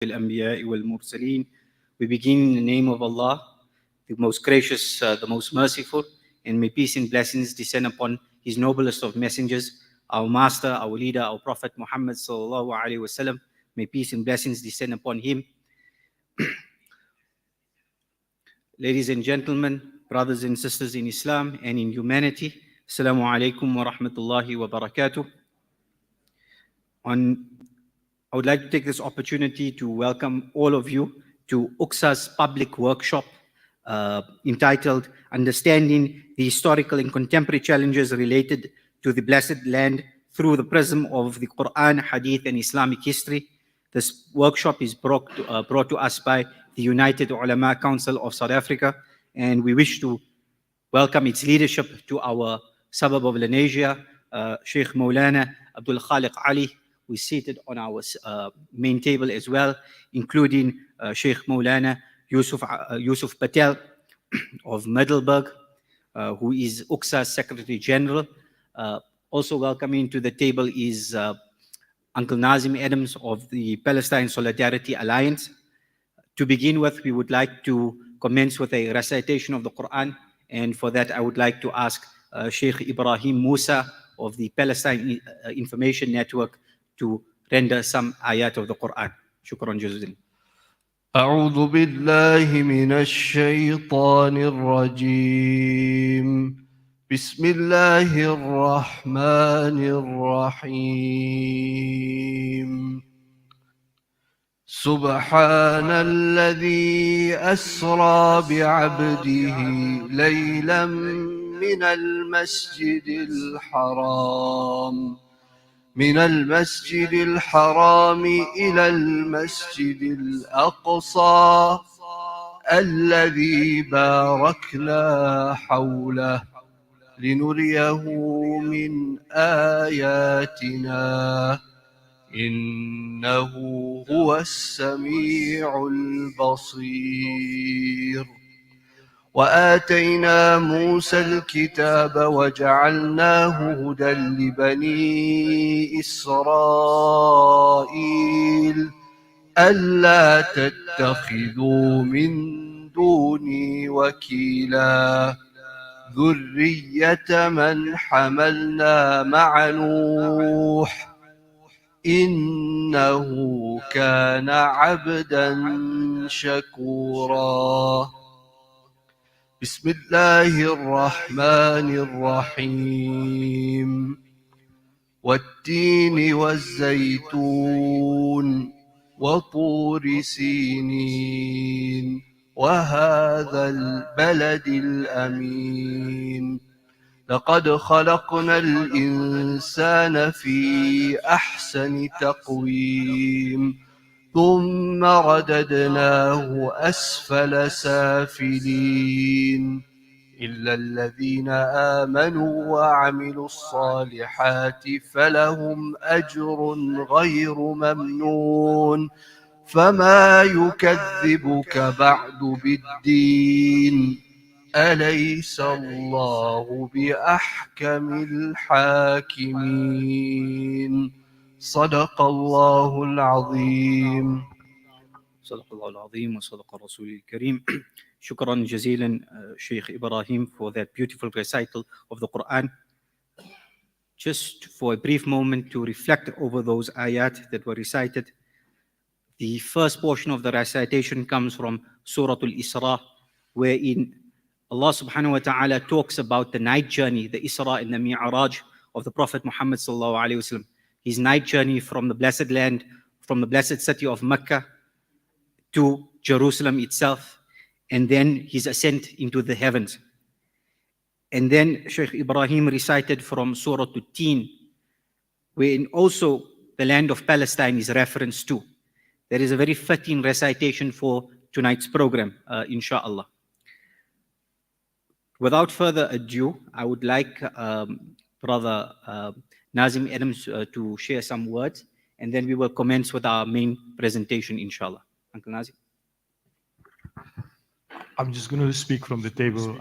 الأنبياء والمرسلين. We begin in the name of Allah, the most gracious, the most merciful, and may peace and blessings descend upon His noblest of messengers, our master, our leader, our Prophet Muhammad sallallahu alaihi wasallam. May peace and blessings descend upon him. Ladies and gentlemen, brothers and sisters in Islam and in humanity, Assalamu alaikum wa rahmatullahi wa barakatuh. I would like to take this opportunity to welcome all of you to AlAqsa's public workshop entitled Understanding the Historical and Contemporary Challenges Related to the Blessed Land Through the Prism of the Qur'an, Hadith and Islamic History. This workshop is brought to us by the United Ulama Council of South Africa, and we wish to welcome its leadership to our suburb of Lenasia, Sheikh Maulana Abdul Khaliq Ali, who is seated on our main table as well, including Sheikh Maulana Yusuf Patel of Middelburg, who is AlAqsa's Secretary General. Also welcoming to the table is Uncle Nazim Adams of the Palestine Solidarity Alliance. To begin with, we would like to commence with a recitation of the Qur'an, and for that I would like to ask Sheikh Ibrahim Musa of the Palestine Information Network to render some ayat of the Qur'an. Shukran jazilan. أعوذ بالله من الشيطان الرجيم بسم الله الرحمن الرحيم سبحان الذي أسرى بعبده ليلا من المسجد الحرام إلى المسجد الأقصى الذي باركنا حوله لنريه من آياتنا إنه هو السميع البصير وآتينا موسى الكتاب وجعلناه هدى لبني إسرائيل ألا تتخذوا من دوني وكيلا ذرية من حملنا مع نوح إنه كان عبدا شكورا بسم الله الرحمن الرحيم والتين والزيتون وطور سينين وهذا البلد الأمين لقد خلقنا الإنسان في أحسن تقويم ثم رددناه أسفل سافلين إلا الذين آمنوا وعملوا الصالحات فلهم أجر غير ممنون فما يكذبك بعد بالدين أليس الله بأحكم الحاكمين صدق الله العظيم. صدق الله العظيم وصدق الرسول الكريم. Shukran jazilan, Sheikh Ibrahim, for that beautiful recital of the Quran. Just for a brief moment to reflect over those ayat that were recited. The first portion of the recitation comes from Surah Al-Isra, wherein Allah subhanahu wa ta'ala talks about the night journey, the Isra and the Mi'raj of the Prophet Muhammad sallallahu alayhi wa sallam. His night journey from the blessed land, from the blessed city of Mecca to Jerusalem itself, and then his ascent into the heavens. And then Sheikh Ibrahim recited from Surah At-Tin, wherein also the land of Palestine is referenced to. There is a very fitting recitation for tonight's program, inshallah. Without further ado, I would like Brother Nazim Adams to share some words, and then we will commence with our main presentation, inshallah. Uncle Nazim. I'm just going to speak from the table.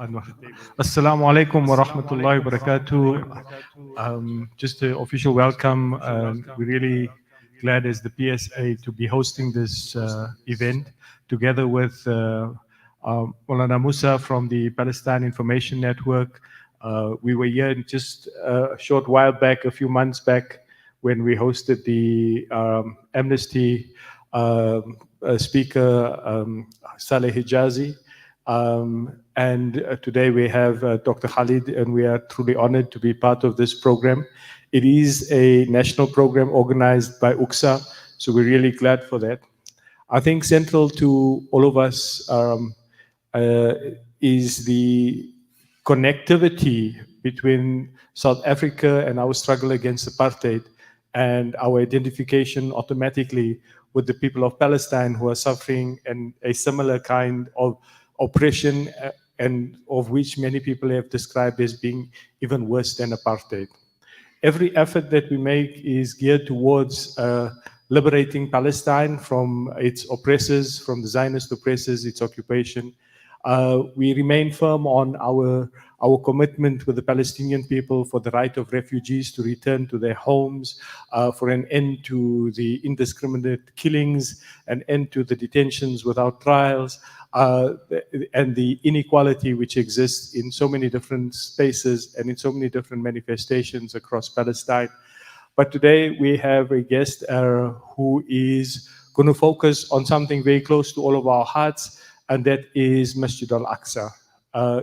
Assalamu alaikum wa rahmatullahi wa barakatuh. Just an official welcome. We really glad as the PSA to be hosting this event together with Maulana Musa from the Palestine Information Network. We were here just a short while back, a few months back, when we hosted the Amnesty speaker, Saleh Hijazi. Today we have Dr. Khalid, and we are truly honored to be part of this program. It is a national program organized by AlAqsa, so we're really glad for that. I think central to all of us is the connectivity between South Africa and our struggle against apartheid, and our identification automatically with the people of Palestine who are suffering and a similar kind of oppression, and of which many people have described as being even worse than apartheid. Every effort that we make is geared towards liberating Palestine from its oppressors, from the Zionist oppressors, its occupation. We remain firm on our commitment with the Palestinian people for the right of refugees to return to their homes, for an end to the indiscriminate killings, an end to the detentions without trials, and the inequality which exists in so many different spaces and in so many different manifestations across Palestine. But today we have a guest who is going to focus on something very close to all of our hearts, and that is Masjid Al-Aqsa.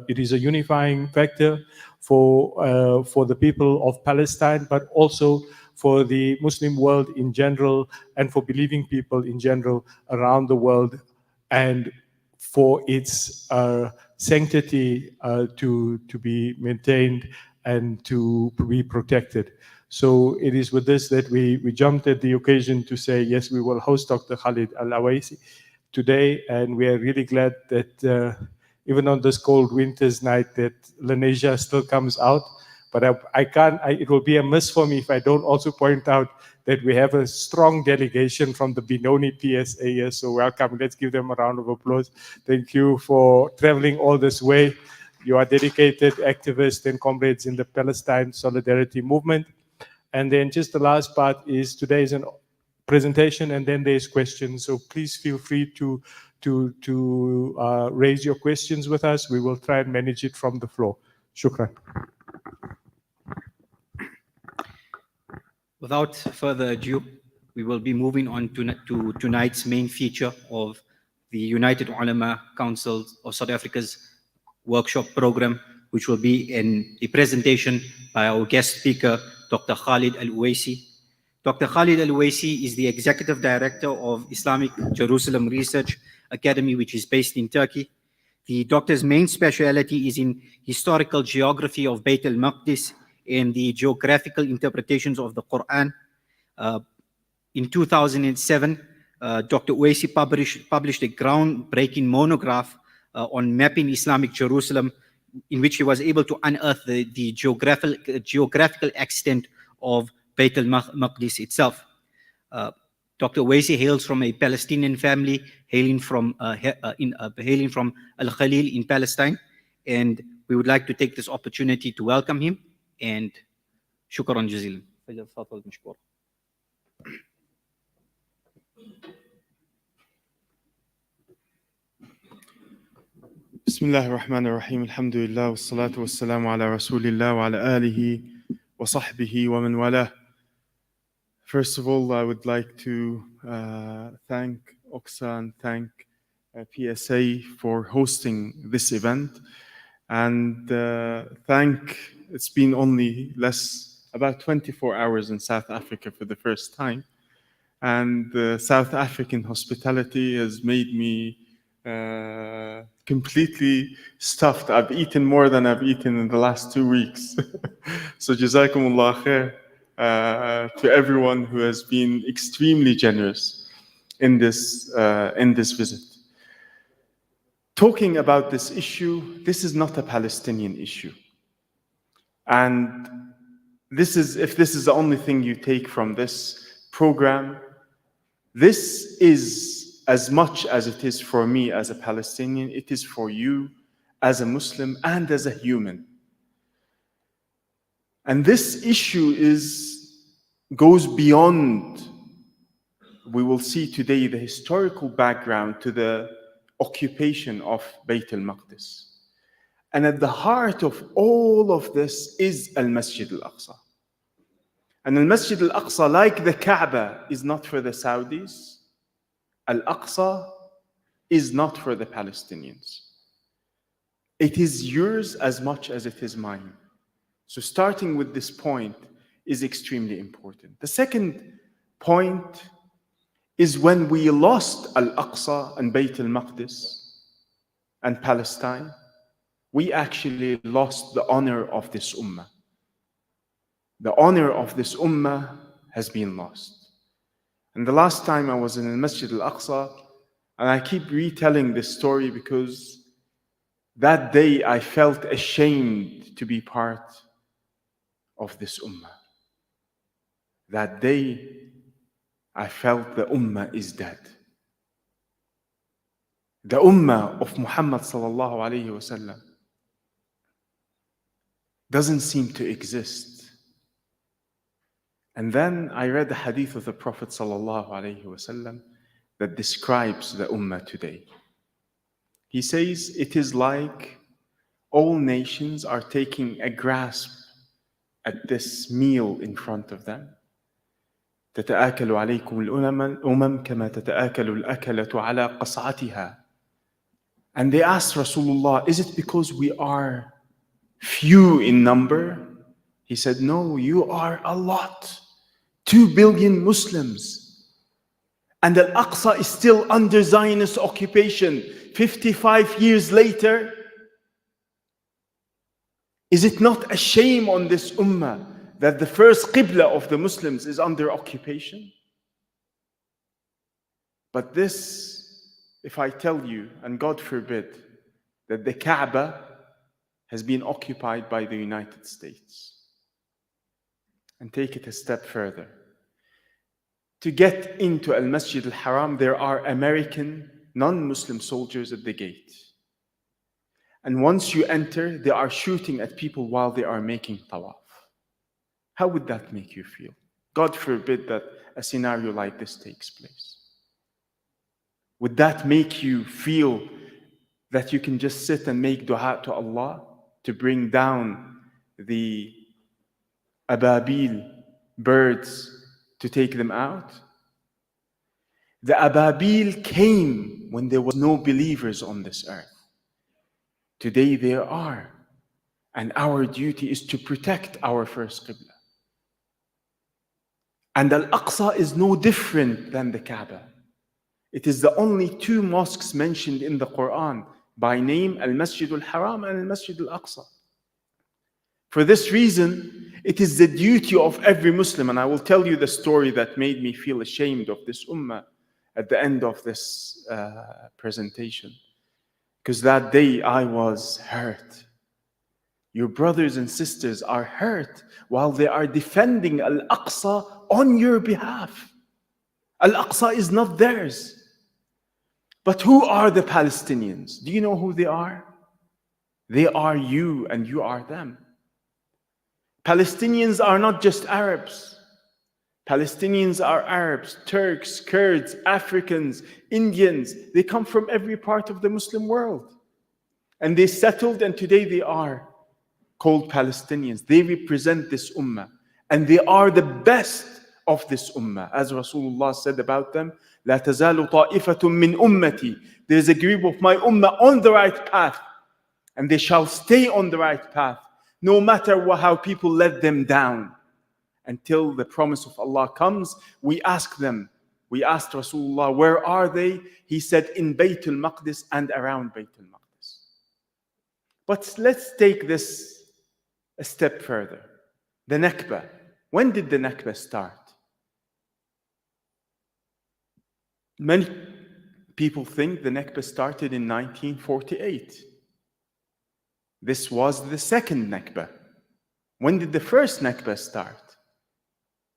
It is a unifying factor for the people of Palestine, but also for the Muslim world in general, and for believing people in general around the world, and for its sanctity to be maintained and to be protected. So it is with this that we jumped at the occasion to say, yes, we will host Dr. Khalid ElAwaisi today, and we are really glad that even on this cold winter's night that Lenasia still comes out. But it will be a miss for me if I don't also point out that we have a strong delegation from the Benoni PSA here, so welcome. Let's give them a round of applause. Thank you for traveling all this way. You are dedicated activists and comrades in the Palestine Solidarity Movement. And then just the last part is today's an presentation, and then there's questions. So please feel free to raise your questions with us. We will try and manage it from the floor. Shukran. Without further ado, we will be moving on to tonight's main feature of the United Ulama Council of South Africa's workshop program, which will be a presentation by our guest speaker, Dr. Khalid El-Awaisi. Dr. Khalid El-Awaisi is the Executive Director of Islamic Jerusalem Research Academy, which is based in Turkey. The doctor's main specialty is in historical geography of Beit al-Maqdis and the geographical interpretations of the Qur'an. In 2007, Dr. Awaisi published a groundbreaking monograph on mapping Islamic Jerusalem, in which he was able to unearth the geographical extent of Beit al-Maqdis itself. Dr. Awaisi hails from a Palestinian family, hailing from Al-Khalil in Palestine, and we would like to take this opportunity to welcome him, and shukran jazilan. بسم الله الرحمن الرحيم الحمد لله والصلاة والسلام على رسول الله وعلى آله وصحبه ومن والاه. First of all, I would like to thank AlAqsa and thank PSA for hosting this event, and it's been only about 24 hours in South Africa for the first time, and the South African hospitality has made me completely stuffed. I've eaten more than I've eaten in the last 2 weeks. So Jazakumullah khair to everyone who has been extremely generous in this visit. Talking about this issue, this is not a Palestinian issue. And if this is the only thing you take from this program, this is, as much as it is for me as a Palestinian, it is for you as a Muslim and as a human. And this issue goes beyond we will see today the historical background to the occupation of Bayt al-Maqdis. And at the heart of all of this is Al-Masjid al-Aqsa. And Al-Masjid al-Aqsa, like the Kaaba, is not for the Saudis. Al-Aqsa is not for the Palestinians. It is yours as much as it is mine. So starting with this point is extremely important. The second point is when we lost Al-Aqsa and Bayt al-Maqdis and Palestine, we actually lost the honor of this ummah. The honor of this ummah has been lost. And the last time I was in the Masjid al-Aqsa, and I keep retelling this story because that day I felt ashamed to be part of this ummah. That day I felt the ummah is dead. The ummah of Muhammad sallallahu alayhi wasallam doesn't seem to exist. And then I read the hadith of the Prophet sallallahu alayhi wasallam that describes the ummah today. He says, it is like all nations are taking a grasp at this meal in front of them. تتآكل عليكم الأمم كما تتآكل الأكلة على قصعتها. And they asked Rasulullah, is it because we are few in number? He said, no, you are a lot. 2 billion Muslims. And Al-Aqsa is still under Zionist occupation 55 years later. Is it not a shame on this ummah that the first qibla of the Muslims is under occupation? But this, if I tell you, and God forbid, that the Kaaba has been occupied by the United States. And take it a step further. To get into Al-Masjid al-Haram, there are American non-Muslim soldiers at the gate. And once you enter, they are shooting at people while they are making tawaf. How would that make you feel? God forbid that a scenario like this takes place. Would that make you feel that you can just sit and make dua to Allah to bring down the ababil, birds, to take them out? The ababil came when there was no believers on this earth. Today there are. And our duty is to protect our first qibla. And Al-Aqsa is no different than the Kaaba. It is the only 2 mosques mentioned in the Qur'an by name, Al-Masjid al-Haram and Al-Masjid al-Aqsa. For this reason, it is the duty of every Muslim, and I will tell you the story that made me feel ashamed of this ummah at the end of this presentation. Because that day I was hurt. Your brothers and sisters are hurt while they are defending Al-Aqsa on your behalf. Al-Aqsa is not theirs. But who are the Palestinians? Do you know who they are? They are you and you are them. Palestinians are not just Arabs. Palestinians are Arabs, Turks, Kurds, Africans, Indians. They come from every part of the Muslim world. And they settled, and today they are called Palestinians. They represent this ummah. And they are the best of this ummah. As Rasulullah said about them, لا تزال طائفة من أمتي. There is a group of my ummah on the right path. And they shall stay on the right path, no matter how people let them down. Until the promise of Allah comes, we ask them. We asked Rasulullah, where are they? He said, in Bayt al-Maqdis and around Bayt al-Maqdis. But let's take this a step further. The Nakba. When did the Nakba start? Many people think the Nakba started in 1948. This was the second Nakba. When did the first Nakba start?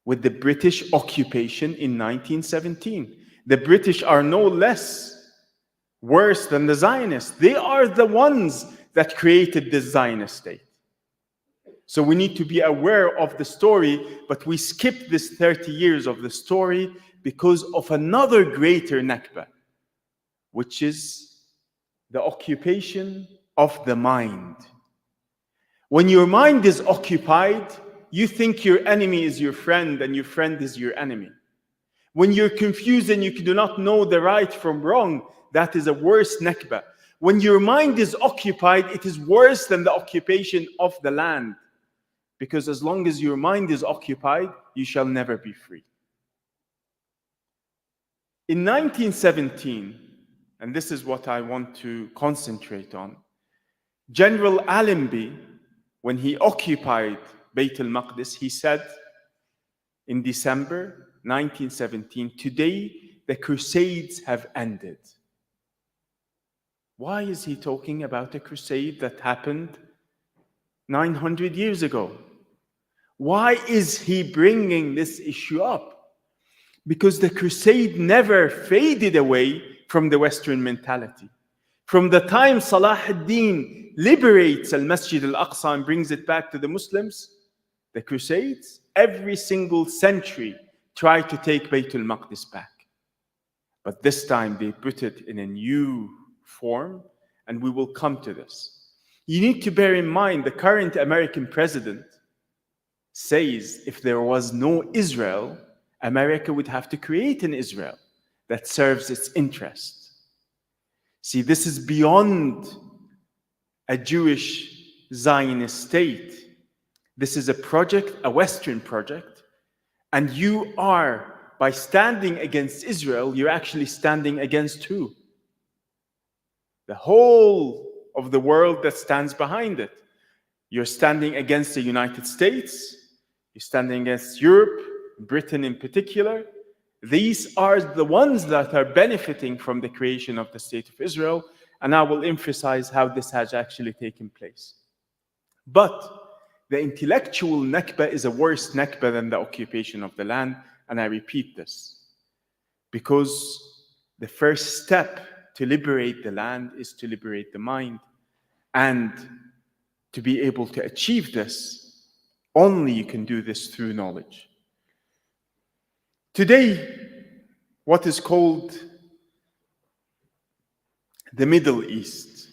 With the British occupation in 1917. The British are no less worse than the Zionists. They are the ones that created the Zionist state. So we need to be aware of the story, but we skip this 30 years of the story because of another greater Nakba, which is the occupation of the mind. When your mind is occupied, you think your enemy is your friend and your friend is your enemy. When you're confused and you do not know the right from wrong, that is a worse Nakba. When your mind is occupied, it is worse than the occupation of the land. Because as long as your mind is occupied, you shall never be free. In 1917, and this is what I want to concentrate on, General Allenby, when he occupied Bayt al-Maqdis, he said in December 1917, "Today the Crusades have ended." Why is he talking about a crusade that happened 900 years ago? Why is he bringing this issue up? Because the crusade never faded away from the Western mentality. From the time Salah ad-Din liberates al-Masjid al-Aqsa and brings it back to the Muslims, the crusades, every single century, try to take Bayt al-Maqdis back. But this time they put it in a new form, and we will come to this. You need to bear in mind the current American president says if there was no Israel, America would have to create an Israel that serves its interests. See, this is beyond a Jewish Zionist state. This is a project, a Western project, and you are, by standing against Israel, you're actually standing against who? The whole of the world that stands behind it. You're standing against the United States, you're standing against Europe, Britain in particular. These are the ones that are benefiting from the creation of the State of Israel, and I will emphasize how this has actually taken place. But the intellectual Nakba is a worse Nakba than the occupation of the land, and I repeat this, because the first step to liberate the land is to liberate the mind, and to be able to achieve this, only you can do this through knowledge. Today, what is called the Middle East,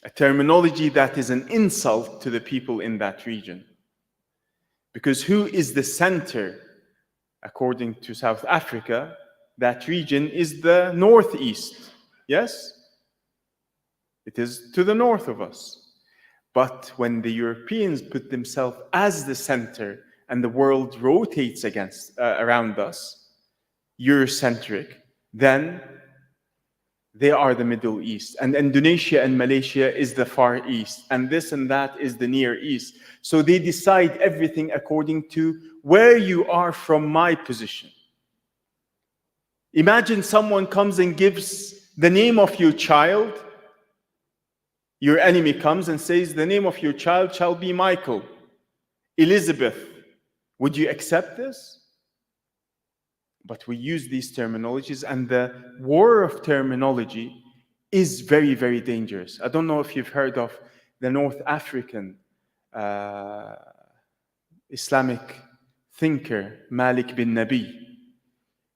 a terminology that is an insult to the people in that region. Because who is the center? According to South Africa, that region is the northeast. Yes? It is to the north of us. But when the Europeans put themselves as the center and the world rotates around us, Eurocentric, then they are the Middle East. And Indonesia and Malaysia is the Far East. And this and that is the Near East. So they decide everything according to where you are from my position. Imagine someone comes and gives the name of your child. Your enemy comes and says, the name of your child shall be Michael, Elizabeth. Would you accept this? But we use these terminologies, and the war of terminology is very, very dangerous. I don't know if you've heard of the North African Islamic thinker, Malik bin Nabi.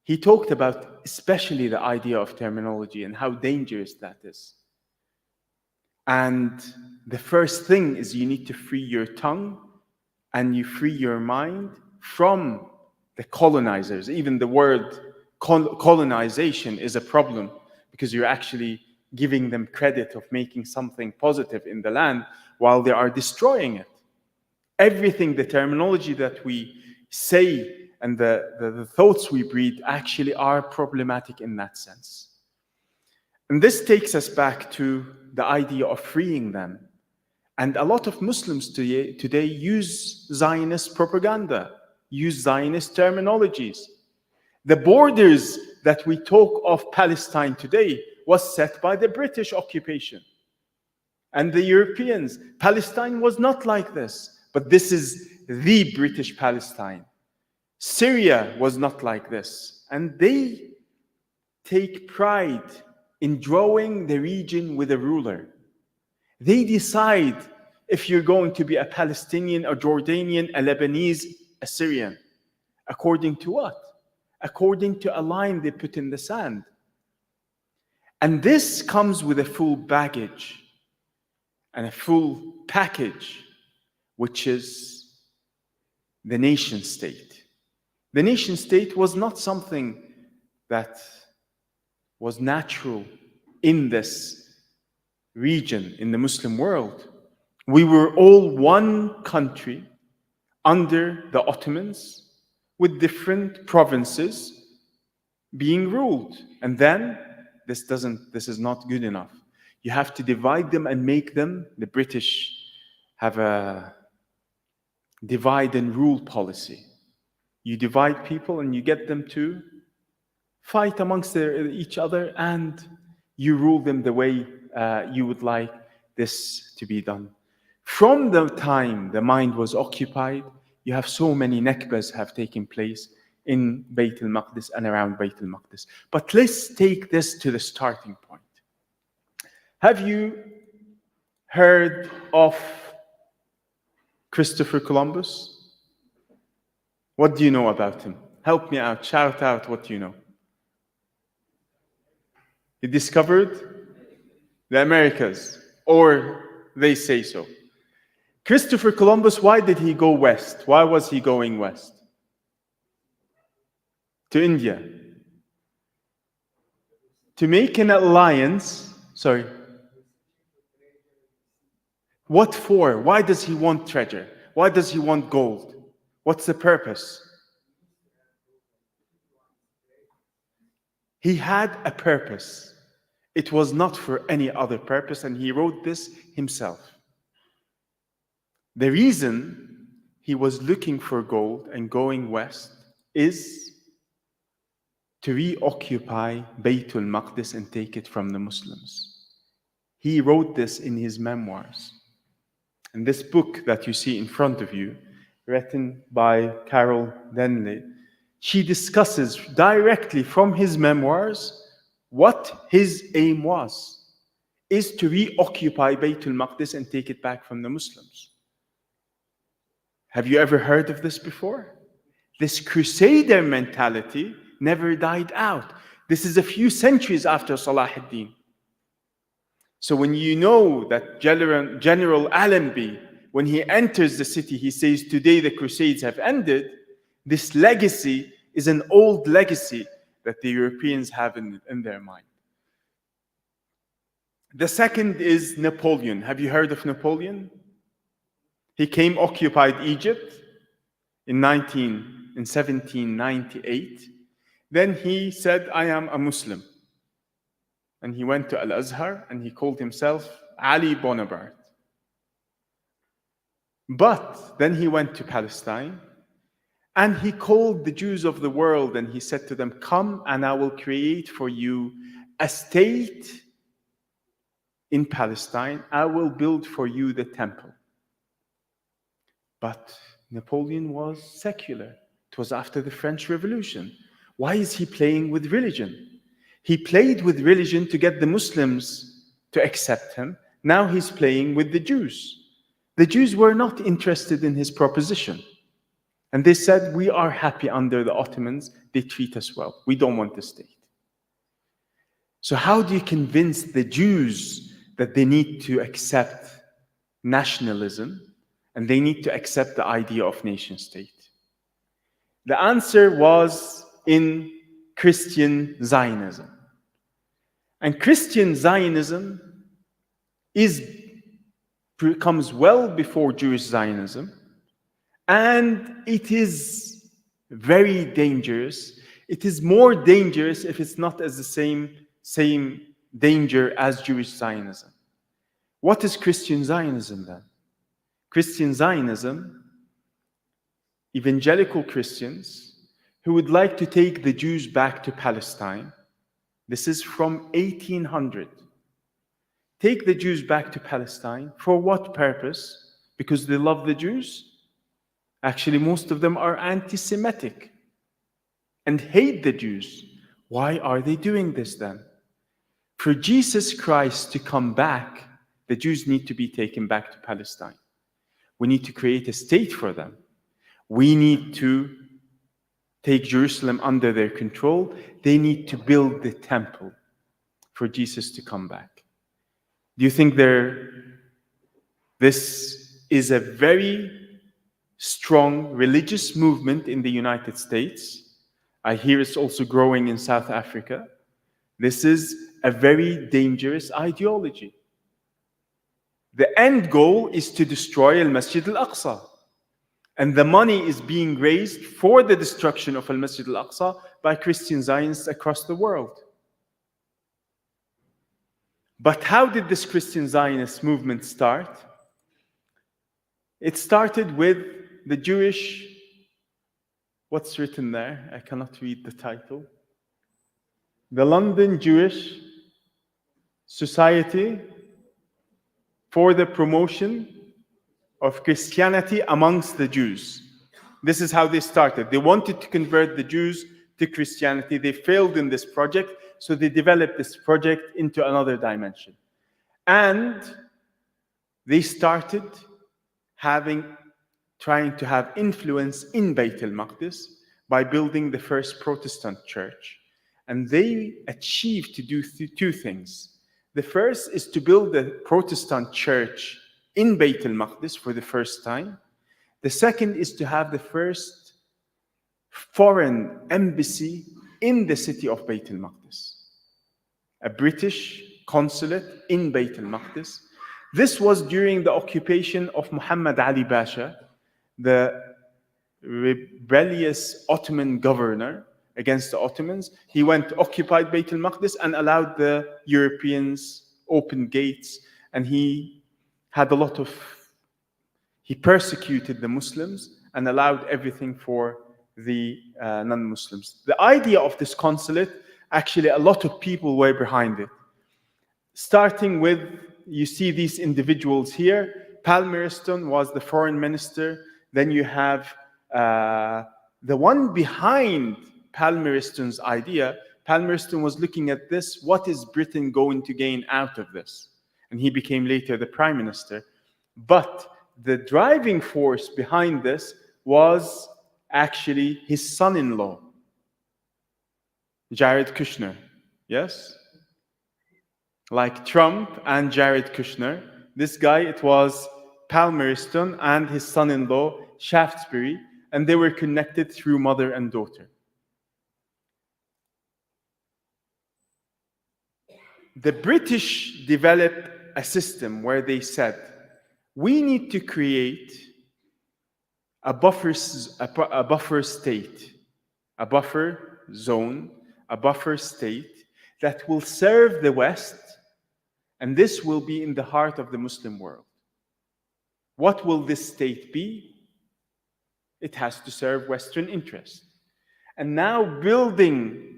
He talked about especially the idea of terminology and how dangerous that is. And the first thing is you need to free your tongue and you free your mind from the colonizers. Even the word colonization is a problem, because you're actually giving them credit of making something positive in the land while they are destroying it. Everything, the terminology that we say and the thoughts we breed actually are problematic in that sense. And this takes us back to the idea of freeing them. And a lot of Muslims today use Zionist propaganda, use Zionist terminologies. The borders that we talk of Palestine today was set by the British occupation and the Europeans. Palestine was not like this, but this is the British Palestine. Syria was not like this, and they take pride in drawing the region with a ruler. They decide if you're going to be a Palestinian, a Jordanian, a Lebanese, a Syrian. According to what? according to a line they put in the sand. And this comes with a full baggage and a full package, which is the nation state. The nation state was not something that was natural in this region, in the Muslim world. We were all one country under the Ottomans, with different provinces being ruled. And then this is not good enough. You have to divide them and make them, the British have a divide and rule policy. You divide people and you get them to fight amongst each other, and you rule them the way you would like this to be done. From the time the mind was occupied, you have so many Nakbas have taken place in Bayt al-Maqdis and around Bayt al-Maqdis. But let's take this to the starting point. Have you heard of Christopher Columbus? What do you know about him? Help me out, shout out what you know. He discovered the Americas, or they say so. Christopher Columbus, why did he go west? Why was he going west? To India. To make an alliance, sorry. What for? Why does he want treasure? Why does he want gold? What's the purpose? He had a purpose. It was not for any other purpose, and he wrote this himself. The reason he was looking for gold and going west is to reoccupy Bayt al-Maqdis and take it from the Muslims. He wrote this in his memoirs. And this book that you see in front of you, written by Carol Denley, she discusses directly from his memoirs what his aim was, is to reoccupy Bayt al-Maqdis and take it back from the Muslims. Have you ever heard of this before? This crusader mentality never died out. This is a few centuries after Salah ad-Din. So when you know that General Allenby, when he enters the city, he says, today the Crusades have ended, this legacy is an old legacy that the Europeans have in their mind. The second is Napoleon. Have you heard of Napoleon? He came, occupied Egypt in 1798. Then he said, I am a Muslim. And he went to Al-Azhar and he called himself Ali Bonaparte. But then he went to Palestine and he called the Jews of the world and he said to them, come and I will create for you a state in Palestine. I will build for you the temple. But Napoleon was secular. It was after the French Revolution. Why is he playing with religion? He played with religion to get the Muslims to accept him. Now he's playing with the Jews. The Jews were not interested in his proposition. And they said, we are happy under the Ottomans. They treat us well. We don't want the state. So how do you convince the Jews that they need to accept nationalism? And they need to accept the idea of nation state. The answer was in Christian Zionism. And Christian Zionism comes well before Jewish Zionism, and it is very dangerous. It is more dangerous if it's not as the same danger as Jewish Zionism. What is Christian Zionism then? Christian Zionism, evangelical Christians who would like to take the Jews back to Palestine. This is from 1800. Take the Jews back to Palestine. For what purpose? Because they love the Jews? Actually, most of them are anti-Semitic and hate the Jews. Why are they doing this then? For Jesus Christ to come back, the Jews need to be taken back to Palestine. We need to create a state for them. We need to take Jerusalem under their control, they need to build the temple for Jesus to come back. Do you think this is a very strong religious movement in the United States? I hear it's also growing in South Africa. This is a very dangerous ideology. The end goal is to destroy Al-Masjid Al-Aqsa. And the money is being raised for the destruction of Al-Masjid Al-Aqsa by Christian Zionists across the world. But how did this Christian Zionist movement start? It started with the Jewish, what's written there? I cannot read the title. The London Jewish Society for the Promotion of Christianity amongst the Jews. This is how they started. They wanted to convert the Jews to Christianity. They failed in this project, so they developed this project into another dimension. And they started trying to have influence in Bayt al-Maqdis by building the first Protestant church. And they achieved to do two things. The first is to build a Protestant church in Bayt al-Maqdis for the first time. The second is to have the first foreign embassy in the city of Bayt al-Maqdis. A British consulate in Bayt al-Maqdis. This was during the occupation of Muhammad Ali Pasha, the rebellious Ottoman governor against the Ottomans. He went to occupy Bayt al-Maqdis and allowed the Europeans open gates, and he persecuted the Muslims and allowed everything for the non-Muslims. The idea of this consulate, actually a lot of people were behind it. Starting with, you see these individuals here. Palmerston was the foreign minister. Then you have the one behind Palmerston's idea. Palmerston was looking at this, what is Britain going to gain out of this? And he became later the prime minister. But the driving force behind this was actually his son-in-law, Jared Kushner. Yes? Like Trump and Jared Kushner. This guy, it was Palmerston and his son-in-law, Shaftesbury, and they were connected through mother and daughter. The British developed a system where they said, we need to create a buffer state, a buffer zone, a buffer state that will serve the West, and this will be in the heart of the Muslim world. What will this state be? It has to serve Western interests. And now building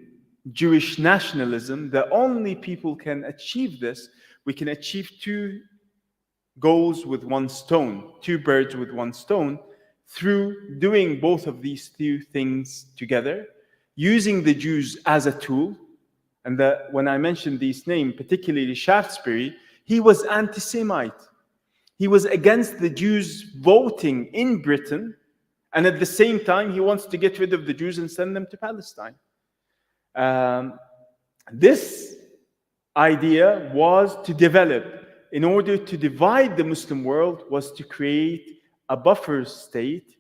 Jewish nationalism, the only people can achieve this, we can achieve two goals with one stone, two birds with one stone, through doing both of these two things together, using the Jews as a tool. And when I mentioned these names, particularly Shaftesbury, he was anti-Semite. He was against the Jews voting in Britain, and at the same time, he wants to get rid of the Jews and send them to Palestine. This idea was to develop, in order to divide the Muslim world, was to create a buffer state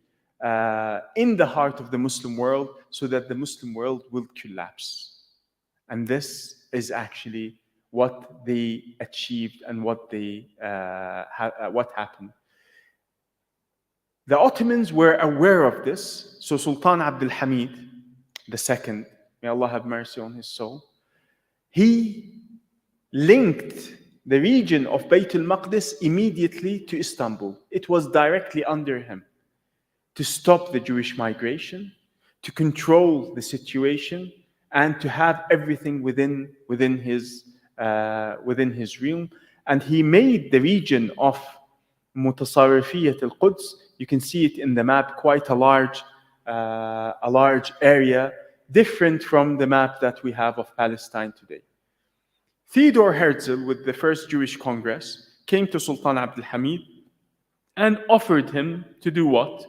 in the heart of the Muslim world so that the Muslim world will collapse. And this is actually what they achieved and what happened. The Ottomans were aware of this, so Sultan Abdul Hamid II, may Allah have mercy on his soul, he linked the region of Bayt al-Maqdis immediately to Istanbul. It was directly under him, to stop the Jewish migration, to control the situation, and to have everything within his realm. And he made the region of Mutasarrifiyat al-Quds, you can see it in the map, quite a large area, different from the map that we have of Palestine today. Theodore Herzl, with the first Jewish Congress, came to Sultan Abdul Hamid and offered him to do what?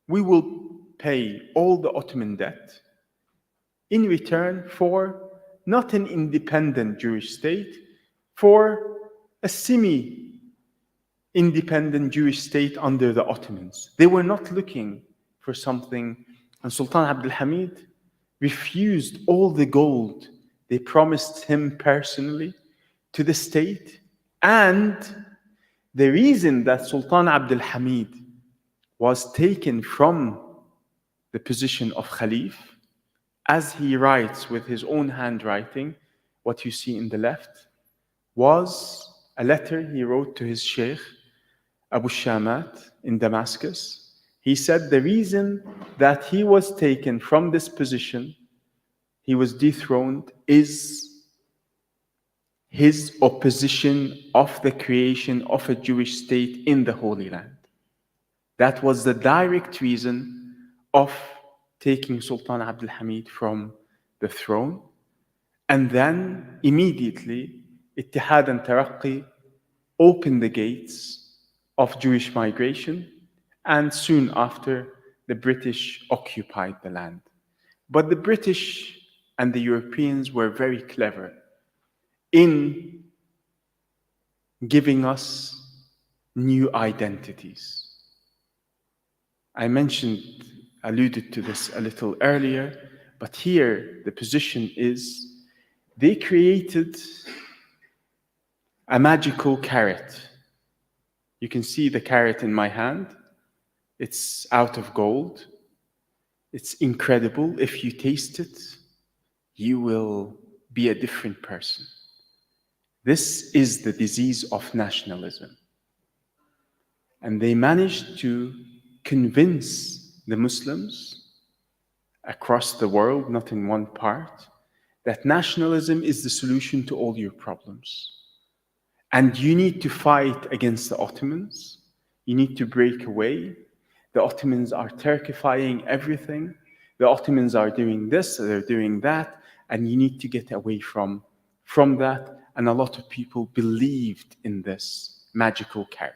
We will pay all the Ottoman debt in return for not an independent Jewish state, for a semi-independent Jewish state under the Ottomans. They were not looking for something, and Sultan Abdul Hamid refused all the gold they promised him personally to the state. And the reason that Sultan Abdul Hamid was taken from the position of Khalif, as he writes with his own handwriting, what you see in the left, was a letter he wrote to his sheikh, Abu Shamat, in Damascus. He said the reason that he was taken from this position, he was dethroned, is his opposition of the creation of a Jewish state in the Holy Land. That was the direct reason of taking Sultan Abdul Hamid from the throne. And then immediately, Ittihad and Taraqi opened the gates of Jewish migration, and soon after, the British occupied the land. But the British and the Europeans were very clever in giving us new identities. I alluded to this a little earlier, but here the position is they created a magical carrot. You can see the carrot in my hand. It's out of gold. It's incredible. If you taste it, you will be a different person. This is the disease of nationalism. And they managed to convince the Muslims across the world, not in one part, that nationalism is the solution to all your problems. And you need to fight against the Ottomans. You need to break away. The Ottomans are Turkifying everything. The Ottomans are doing this, they're doing that, and you need to get away from that. And a lot of people believed in this magical carrot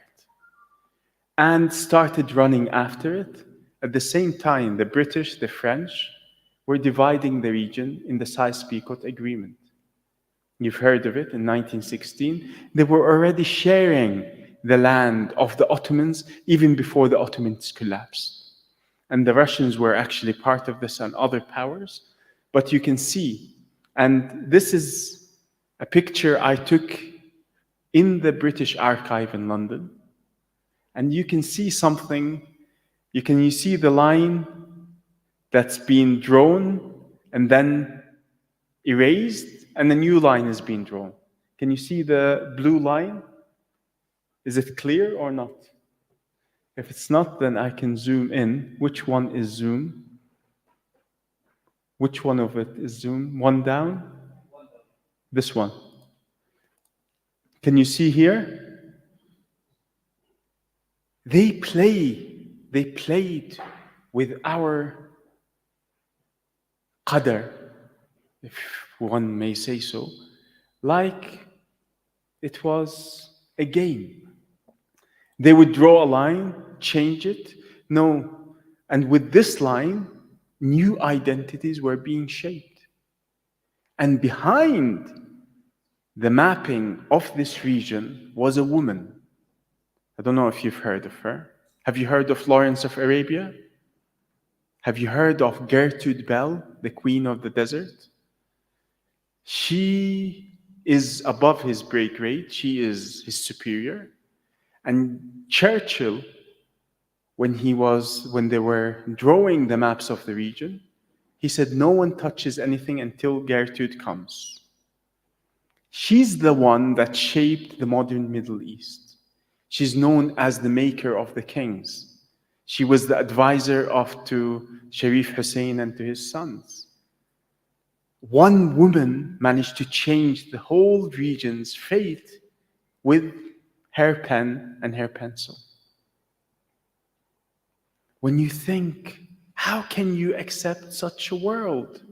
and started running after it. At the same time, the British, the French, were dividing the region in the Sykes-Picot Agreement. You've heard of it in 1916. They were already sharing the land of the Ottomans even before the Ottomans collapsed. And the Russians were actually part of this and other powers. But you can see, and this is a picture I took in the British Archive in London. And you can see something, you see the line that's been drawn and then erased, and a new line is being drawn. Can you see the blue line? Is it clear or not? If it's not, then I can zoom in. Which one is zoom? Which one of it is zoom? One down? This one. Can you see here? They played with our qadr, if one may say so, like it was a game. They would draw a line, change it. No. And with this line, new identities were being shaped. And behind the mapping of this region was a woman. I don't know if you've heard of her. Have you heard of Lawrence of Arabia? Have you heard of Gertrude Bell, the Queen of the Desert? She is above his pay grade. She is his superior. And Churchill, when they were drawing the maps of the region, he said, no one touches anything until Gertrude comes. She's the one that shaped the modern Middle East. She's known as the maker of the kings. She was the advisor to Sharif Hussein and to his sons. One woman managed to change the whole region's fate with her pen and her pencil. When you think, how can you accept such a world?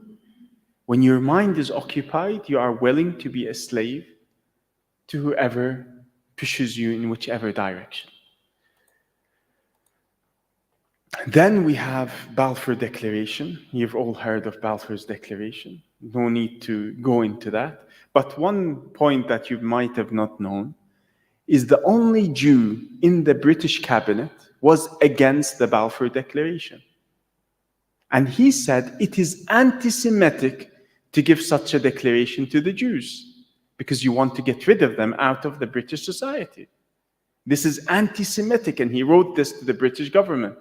When your mind is occupied, you are willing to be a slave to whoever pushes you in whichever direction. Then we have Balfour Declaration. You've all heard of Balfour's Declaration. No need to go into that. But one point that you might have not known is the only Jew in the British cabinet was against the Balfour Declaration. And he said it is anti-Semitic to give such a declaration to the Jews because you want to get rid of them out of the British society. This is anti-Semitic, and he wrote this to the British government,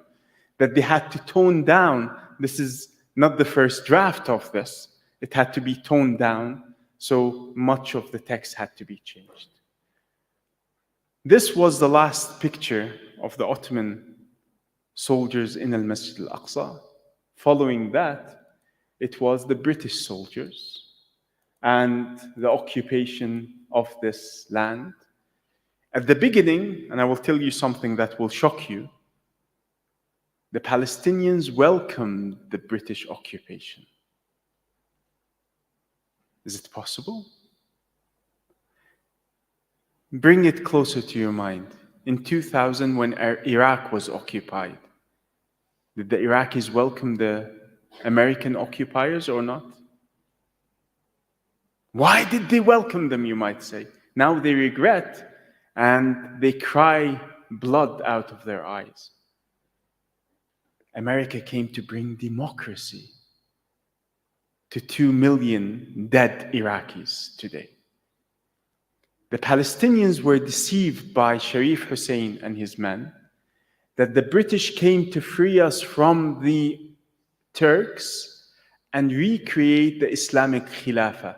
that they had to tone down. This is not the first draft of this. It had to be toned down, so much of the text had to be changed. This was the last picture of the Ottoman soldiers in Al-Masjid Al-Aqsa. Following that, it was the British soldiers and the occupation of this land. At the beginning, and I will tell you something that will shock you, the Palestinians welcomed the British occupation. Is it possible? Bring it closer to your mind. In 2000, when Iraq was occupied, did the Iraqis welcome the American occupiers or not? Why did they welcome them, you might say? Now they regret and they cry blood out of their eyes. America came to bring democracy to 2 million dead Iraqis today. The Palestinians were deceived by Sharif Hussein and his men that the British came to free us from the Turks and recreate the Islamic Khilafah.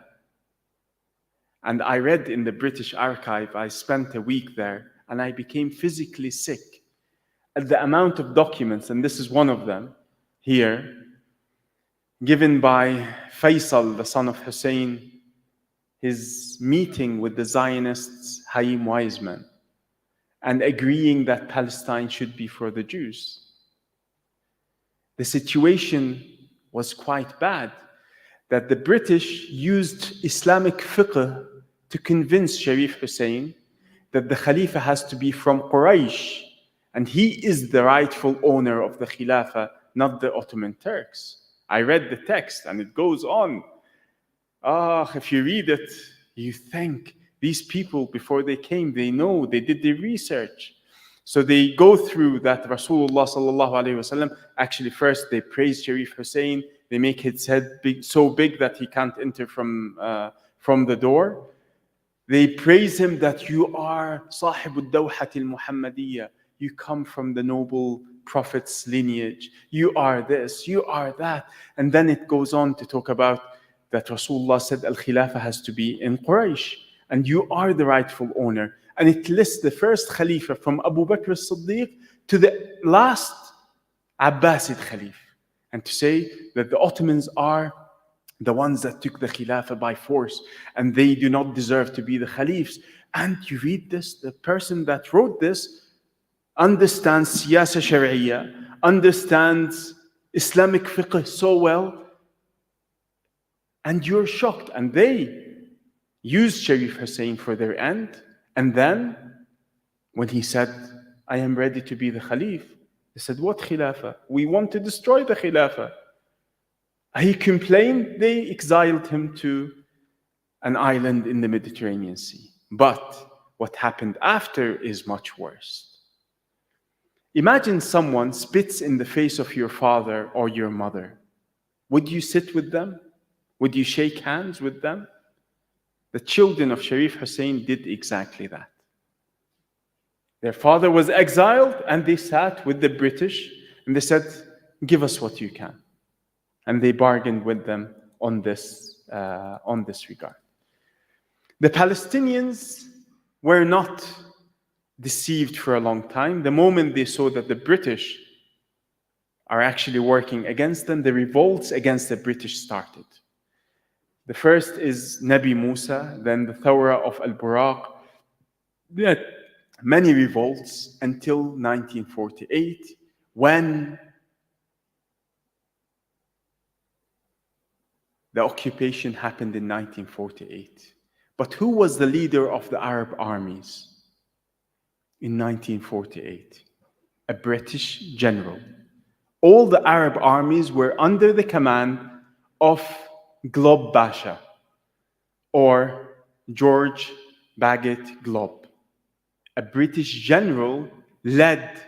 And I read in the British archive, I spent a week there, and I became physically sick at the amount of documents, and this is one of them here, given by Faisal, the son of Hussein, his meeting with the Zionists, Haim Weizmann, and agreeing that Palestine should be for the Jews. The situation was quite bad, that the British used Islamic fiqh to convince Sharif Hussein that the Khalifa has to be from Quraysh, and he is the rightful owner of the Khilafah, not the Ottoman Turks. I read the text, and it goes on. If you read it, you think these people, before they came, they know, they did their research. So they go through that Rasulullah sallallahu alaihi wasallam. Actually, first they praise Sharif Hussein. They make his head so big that he can't enter from the door. They praise him that you are Sahib al-Dawhat al-Muhammadiyya. You come from the noble prophet's lineage. You are this, you are that. And then it goes on to talk about that Rasulullah said Al-Khilafah has to be in Quraysh, and you are the rightful owner. And it lists the first Khalifa from Abu Bakr as-Siddiq to the last Abbasid Khalif. And to say that the Ottomans are the ones that took the Khilafah by force, and they do not deserve to be the Khalifs. And you read this, the person that wrote this understands Siyasa Shari'iyya, understands Islamic fiqh so well, and you're shocked. And they used Sharif Hussein for their end. And then, when he said, I am ready to be the Khalif, they said, what Khilafah? We want to destroy the Khilafah. He complained, they exiled him to an island in the Mediterranean Sea. But what happened after is much worse. Imagine someone spits in the face of your father or your mother. Would you sit with them? Would you shake hands with them? The children of Sharif Hussein did exactly that. Their father was exiled, and they sat with the British, and they said, give us what you can. And they bargained with them on this regard. The Palestinians were not deceived for a long time. The moment they saw that the British are actually working against them, the revolts against the British started. The first is Nabi Musa, then the Thawra of Al-Buraq. They had many revolts until 1948, when the occupation happened in 1948. But who was the leader of the Arab armies in 1948? A British general. All the Arab armies were under the command of Glob Basha, or George Bagot Glob. A British general led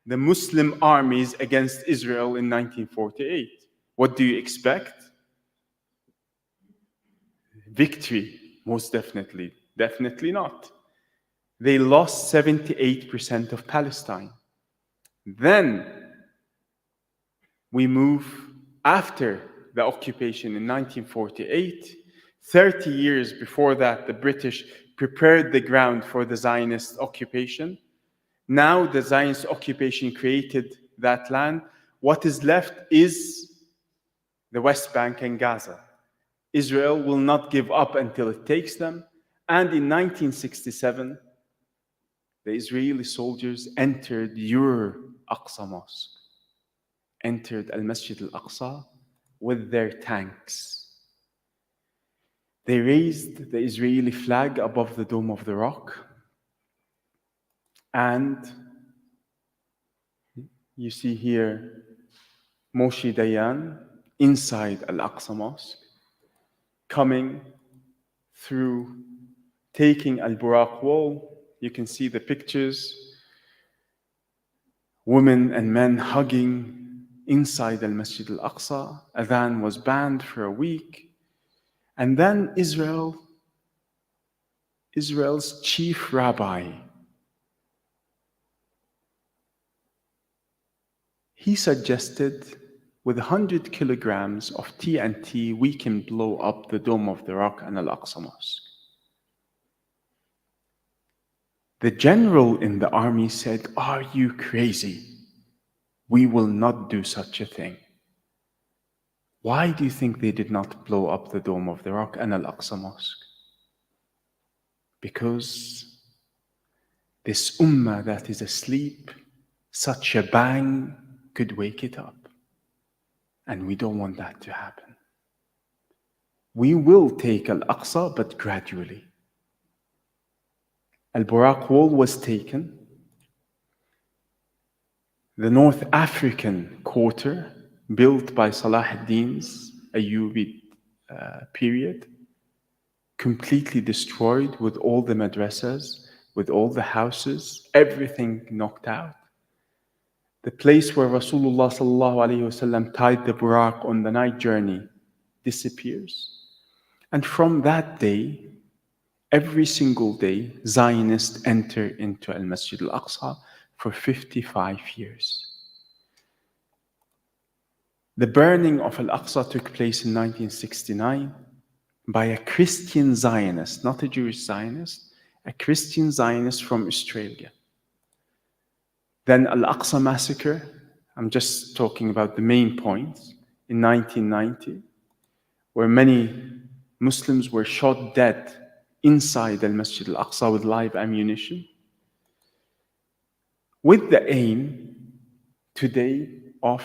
the Muslim armies against Israel in 1948. What do you expect? Victory, most definitely. Definitely not. They lost 78% of Palestine. Then we move after the occupation in 1948. 30 years before that, the British prepared the ground for the Zionist occupation. Now the Zionist occupation created that land. What is left is the West Bank and Gaza. Israel will not give up until it takes them. And in 1967, the Israeli soldiers entered your Aqsa Mosque, entered Al-Masjid Al-Aqsa with their tanks. They raised the Israeli flag above the Dome of the Rock, and you see here Moshe Dayan inside Al-Aqsa Mosque, coming through, taking Al-Buraq wall. You can see the pictures, women and men hugging inside Al-Masjid Al-Aqsa. Adhan was banned for a week. And then Israel's chief rabbi, he suggested with 100 kilograms of TNT, we can blow up the Dome of the Rock and Al-Aqsa Mosque. The general in the army said, "Are you crazy? We will not do such a thing." Why do you think they did not blow up the Dome of the Rock and Al-Aqsa Mosque? Because this ummah that is asleep, such a bang could wake it up. And we don't want that to happen. We will take Al-Aqsa, but gradually. Al-Buraq wall was taken. The North African quarter, built by Salah ad-Din's Ayyubi period, completely destroyed with all the madrasas, with all the houses, everything knocked out. The place where Rasulullah sallallahu alayhi wasallam tied the Buraq on the night journey disappears. And from that day, every single day, Zionists enter into Al-Masjid Al-Aqsa for 55 years. The burning of Al-Aqsa took place in 1969 by a Christian Zionist, not a Jewish Zionist, a Christian Zionist from Australia. Then Al-Aqsa massacre, I'm just talking about the main points, in 1990, where many Muslims were shot dead inside Al-Masjid Al-Aqsa with live ammunition, with the aim today of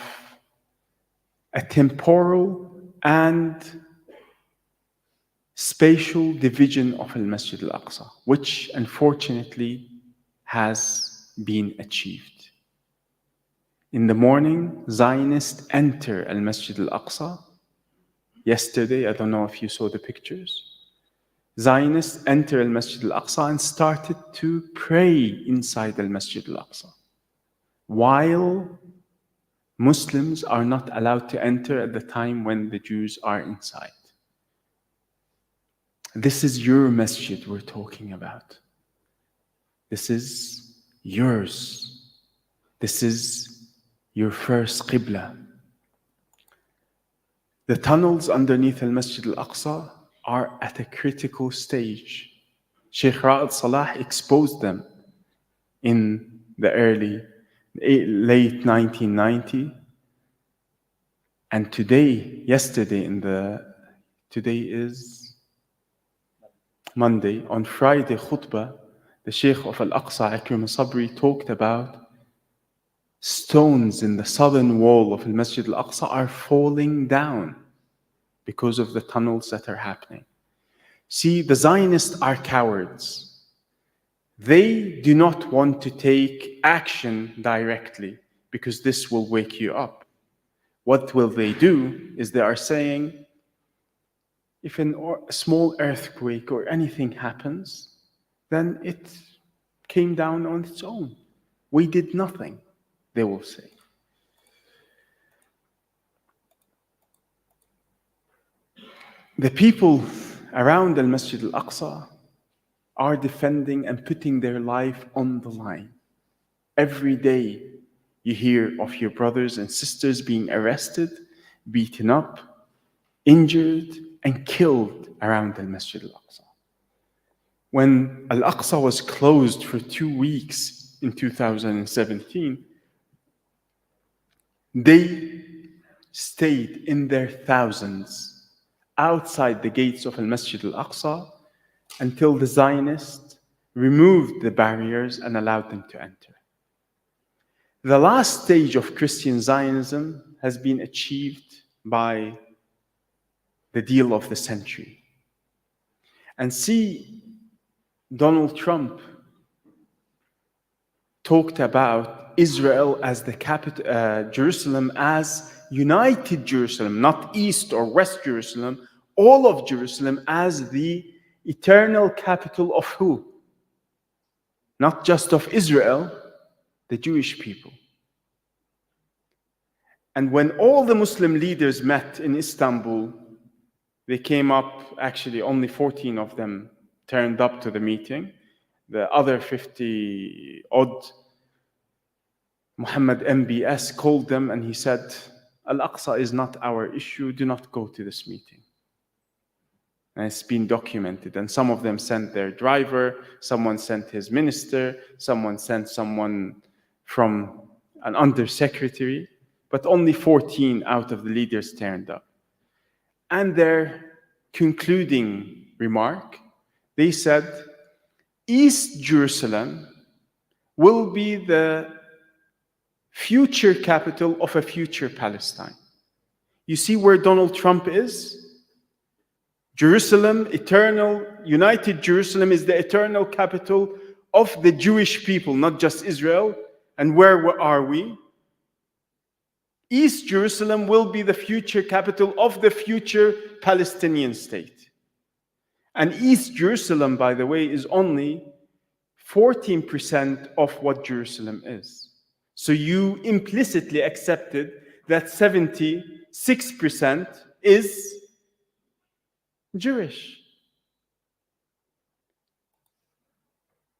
a temporal and spatial division of Al-Masjid Al-Aqsa, which unfortunately has been achieved. In the morning, Zionists enter Al-Masjid Al-Aqsa. Yesterday, I don't know if you saw the pictures, Zionists enter Al-Masjid Al-Aqsa and started to pray inside Al-Masjid Al-Aqsa, while Muslims are not allowed to enter at the time when the Jews are inside. This is your masjid we're talking about. This is yours. This is your first qibla. The tunnels underneath Al-Masjid Al-Aqsa are at a critical stage. Sheikh Ra'ad Salah exposed them in the late 1990. And today is Monday, on Friday khutbah, the Sheikh of Al-Aqsa, Akram Sabri, talked about stones in the southern wall of Al-Masjid Al-Aqsa are falling down because of the tunnels that are happening. See, the Zionists are cowards. They do not want to take action directly because this will wake you up. what will they do is they are saying, if a small earthquake or anything happens, then it came down on its own. We did nothing, they will say. The people around Al-Masjid Al-Aqsa are defending and putting their life on the line. Every day you hear of your brothers and sisters being arrested, beaten up, injured, and killed around Al-Masjid Al-Aqsa. When Al-Aqsa was closed for 2 weeks in 2017, they stayed in their thousands outside the gates of Al-Masjid Al-Aqsa until the Zionists removed the barriers and allowed them to enter. The last stage of Christian Zionism has been achieved by the deal of the century. And see, Donald Trump talked about Israel as the capital, Jerusalem as united Jerusalem, not East or West Jerusalem, all of Jerusalem as the eternal capital of who? Not just of Israel, the Jewish people. And when all the Muslim leaders met in Istanbul, they came up, actually only 14 of them turned up to the meeting. The other 50 odd, Muhammad MBS called them and he said, Al-Aqsa is not our issue, do not go to this meeting. And it's been documented. And some of them sent their driver, someone sent his minister, someone sent someone from an undersecretary, but only 14 out of the leaders turned up. And their concluding remark, they said, East Jerusalem will be the future capital of a future Palestine. You see where Donald Trump is? Jerusalem, eternal, united Jerusalem is the eternal capital of the Jewish people, not just Israel. And where are we? East Jerusalem will be the future capital of the future Palestinian state. And East Jerusalem, by the way, is only 14% of what Jerusalem is. So you implicitly accepted that 76% is Jewish.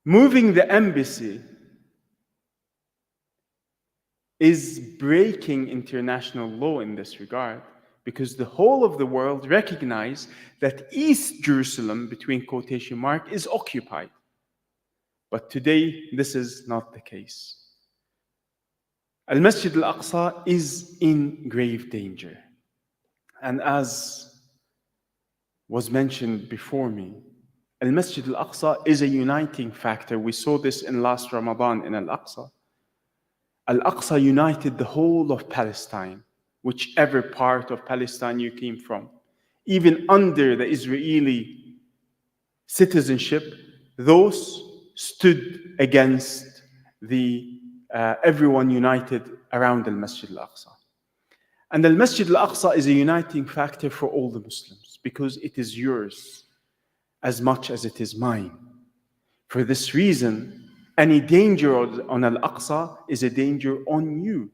Moving the embassy is breaking international law in this regard, because the whole of the world recognize that East Jerusalem, between quotation marks, is occupied. But today, this is not the case. Al-Masjid Al-Aqsa is in grave danger. And as was mentioned before me, Al-Masjid Al-Aqsa is a uniting factor. We saw this in last Ramadan in Al-Aqsa. Al-Aqsa united the whole of Palestine, whichever part of Palestine you came from. Even under the Israeli citizenship, those stood against the everyone united around Al-Masjid Al-Aqsa. And Al-Masjid Al-Aqsa is a uniting factor for all the Muslims because it is yours as much as it is mine. For this reason, any danger on Al-Aqsa is a danger on you.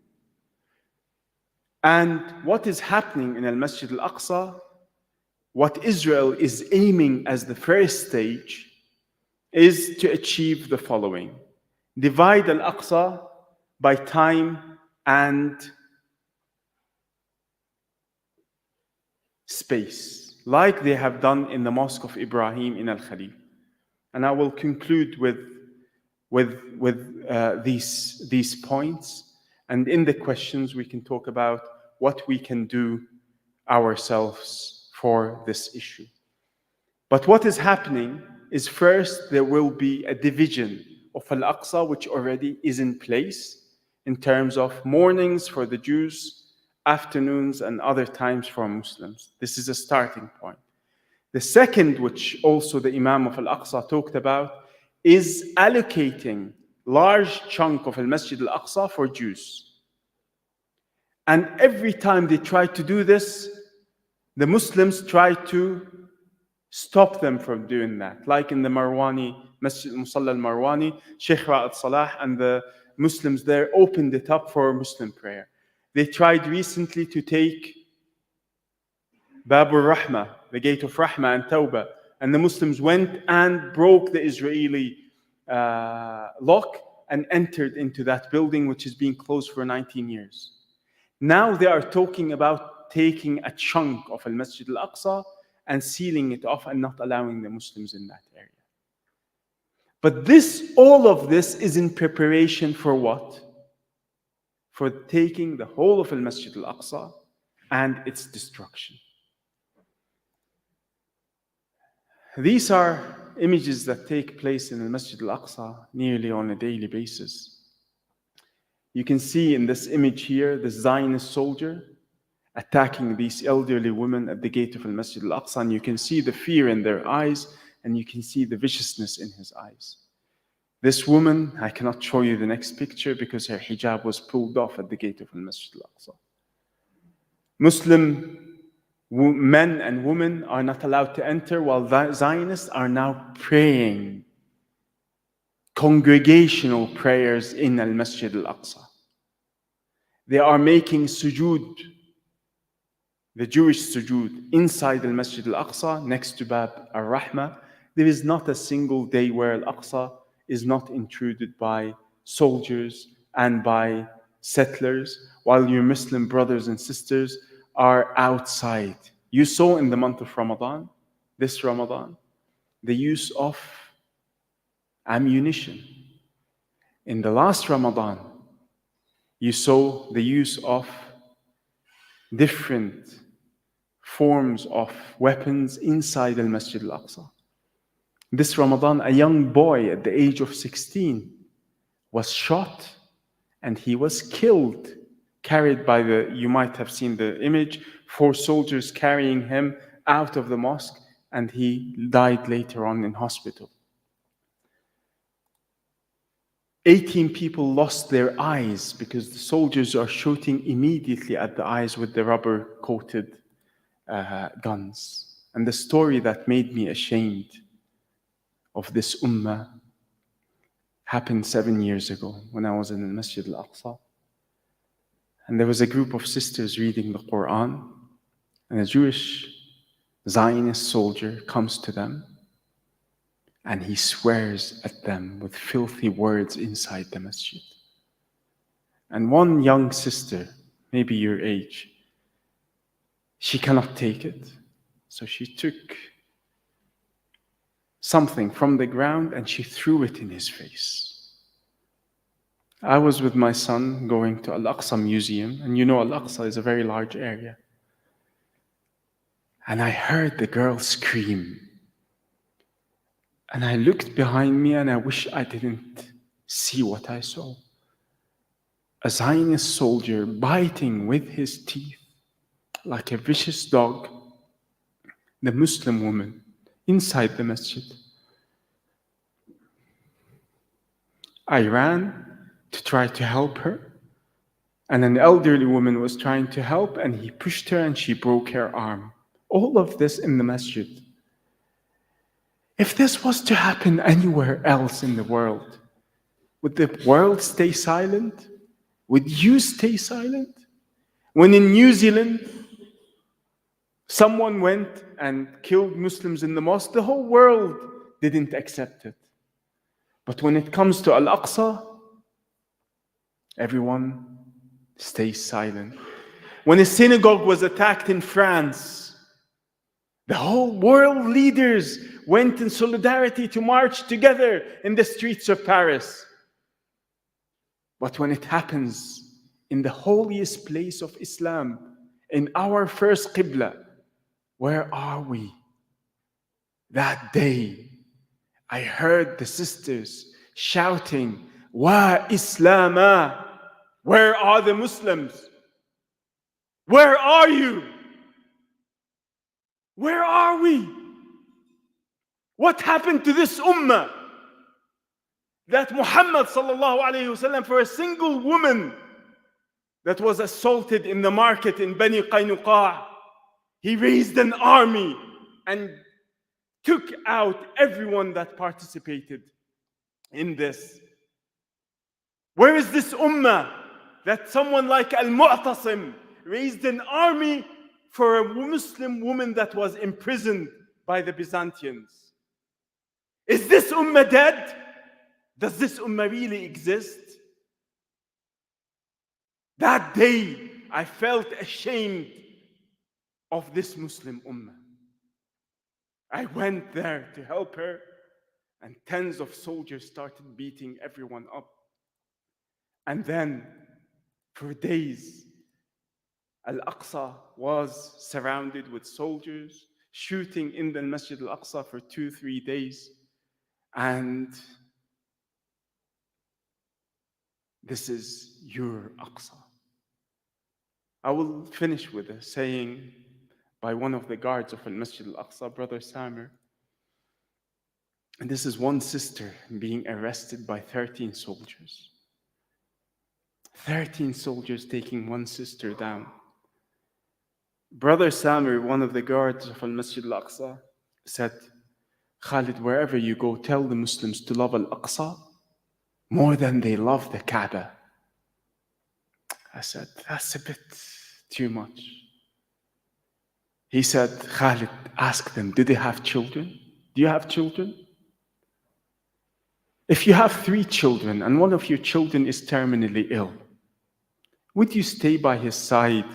And what is happening in Al-Masjid Al-Aqsa, what Israel is aiming as the first stage, is to achieve the following. Divide Al-Aqsa by time and space, like they have done in the Mosque of Ibrahim in Al-Khalil. And I will conclude with these points. And in the questions, we can talk about what we can do ourselves for this issue. But what is happening is, first, there will be a division of Al-Aqsa, which already is in place in terms of mornings for the Jews, afternoons and other times for Muslims. This is a starting point. The second, which also the Imam of Al-Aqsa talked about, is allocating large chunk of Al-Masjid Al-Aqsa for Jews. And every time they try to do this, the Muslims try to stop them from doing that. Like in the Marwani, Masjid Musalla al-Marwani, Sheikh Ra'ad Salah and the Muslims there opened it up for Muslim prayer. They tried recently to take Babur Rahmah, the gate of Rahmah and Tawbah, and the Muslims went and broke the Israeli lock and entered into that building, which has been closed for 19 years. Now they are talking about taking a chunk of Al-Masjid Al-Aqsa and sealing it off and not allowing the Muslims in that area. But all of this is in preparation for what? For taking the whole of Al-Masjid Al-Aqsa and its destruction. These are images that take place in Al-Masjid Al-Aqsa nearly on a daily basis. You can see in this image here, the Zionist soldier attacking these elderly women at the gate of Al-Masjid Al-Aqsa, and you can see the fear in their eyes, and you can see the viciousness in his eyes. This woman, I cannot show you the next picture because her hijab was pulled off at the gate of Al-Masjid Al-Aqsa. Muslim men and women are not allowed to enter, while Zionists are now praying congregational prayers in Al-Masjid Al-Aqsa. They are making sujood, the Jewish sujood, inside Al-Masjid Al-Aqsa, next to Bab Ar-Rahmah. There is not a single day where Al-Aqsa is not intruded by soldiers and by settlers, while your Muslim brothers and sisters are outside. You saw in the month of Ramadan, this Ramadan, the use of ammunition. In the last Ramadan, you saw the use of different forms of weapons inside Al-Masjid Al-Aqsa. This Ramadan, a young boy at the age of 16 was shot and he was killed, carried by you might have seen the image, 4 soldiers carrying him out of the mosque, and he died later on in hospital. 18 people lost their eyes because the soldiers are shooting immediately at the eyes with the rubber-coated guns. And the story that made me ashamed of this ummah happened 7 years ago when I was in the Masjid Al-Aqsa. And there was a group of sisters reading the Qur'an, and a Jewish Zionist soldier comes to them and he swears at them with filthy words inside the masjid. And one young sister, maybe your age, she cannot take it. So she took something from the ground and she threw it in his face. I was with my son going to AlAqsa Museum, and you know Al-Aqsa is a very large area. And I heard the girl scream. And I looked behind me and I wish I didn't see what I saw. A Zionist soldier biting with his teeth like a vicious dog the Muslim woman inside the masjid. I ran to try to help her, and an elderly woman was trying to help, and he pushed her and she broke her arm. All of this in the masjid. If this was to happen anywhere else in the world, would the world stay silent? Would you stay silent? When in New Zealand, someone went and killed Muslims in the mosque, the whole world didn't accept it. But when it comes to Al-Aqsa, everyone stays silent. When a synagogue was attacked in France, the whole world leaders went in solidarity to march together in the streets of Paris. But when it happens in the holiest place of Islam, in our first Qibla, where are we? That day, I heard the sisters shouting, "Wa Islama!" Where are the Muslims? Where are you? Where are we? What happened to this ummah? That Muhammad sallallahu alayhi wasallam, for a single woman that was assaulted in the market in Bani Qaynuqa. He raised an army and took out everyone that participated in this. Where is this ummah that someone like Al-Mu'tasim raised an army for a Muslim woman that was imprisoned by the Byzantines? Is this ummah dead? Does this ummah really exist? That day, I felt ashamed of this Muslim ummah. I went there to help her, and tens of soldiers started beating everyone up. And then, for days, Al-Aqsa was surrounded with soldiers, shooting in the Masjid Al-Aqsa for 2-3 days. And this is your Aqsa. I will finish with a saying by one of the guards of Al-Masjid Al-Aqsa, Brother Samer. And this is one sister being arrested by 13 soldiers. 13 soldiers taking one sister down. Brother Samer, one of the guards of Al-Masjid Al-Aqsa, said, Khalid, wherever you go, tell the Muslims to love Al-Aqsa more than they love the Kaaba. I said, that's a bit too much. He said, Khalid, ask them, do they have children? Do you have children? If you have 3 children and one of your children is terminally ill, would you stay by his side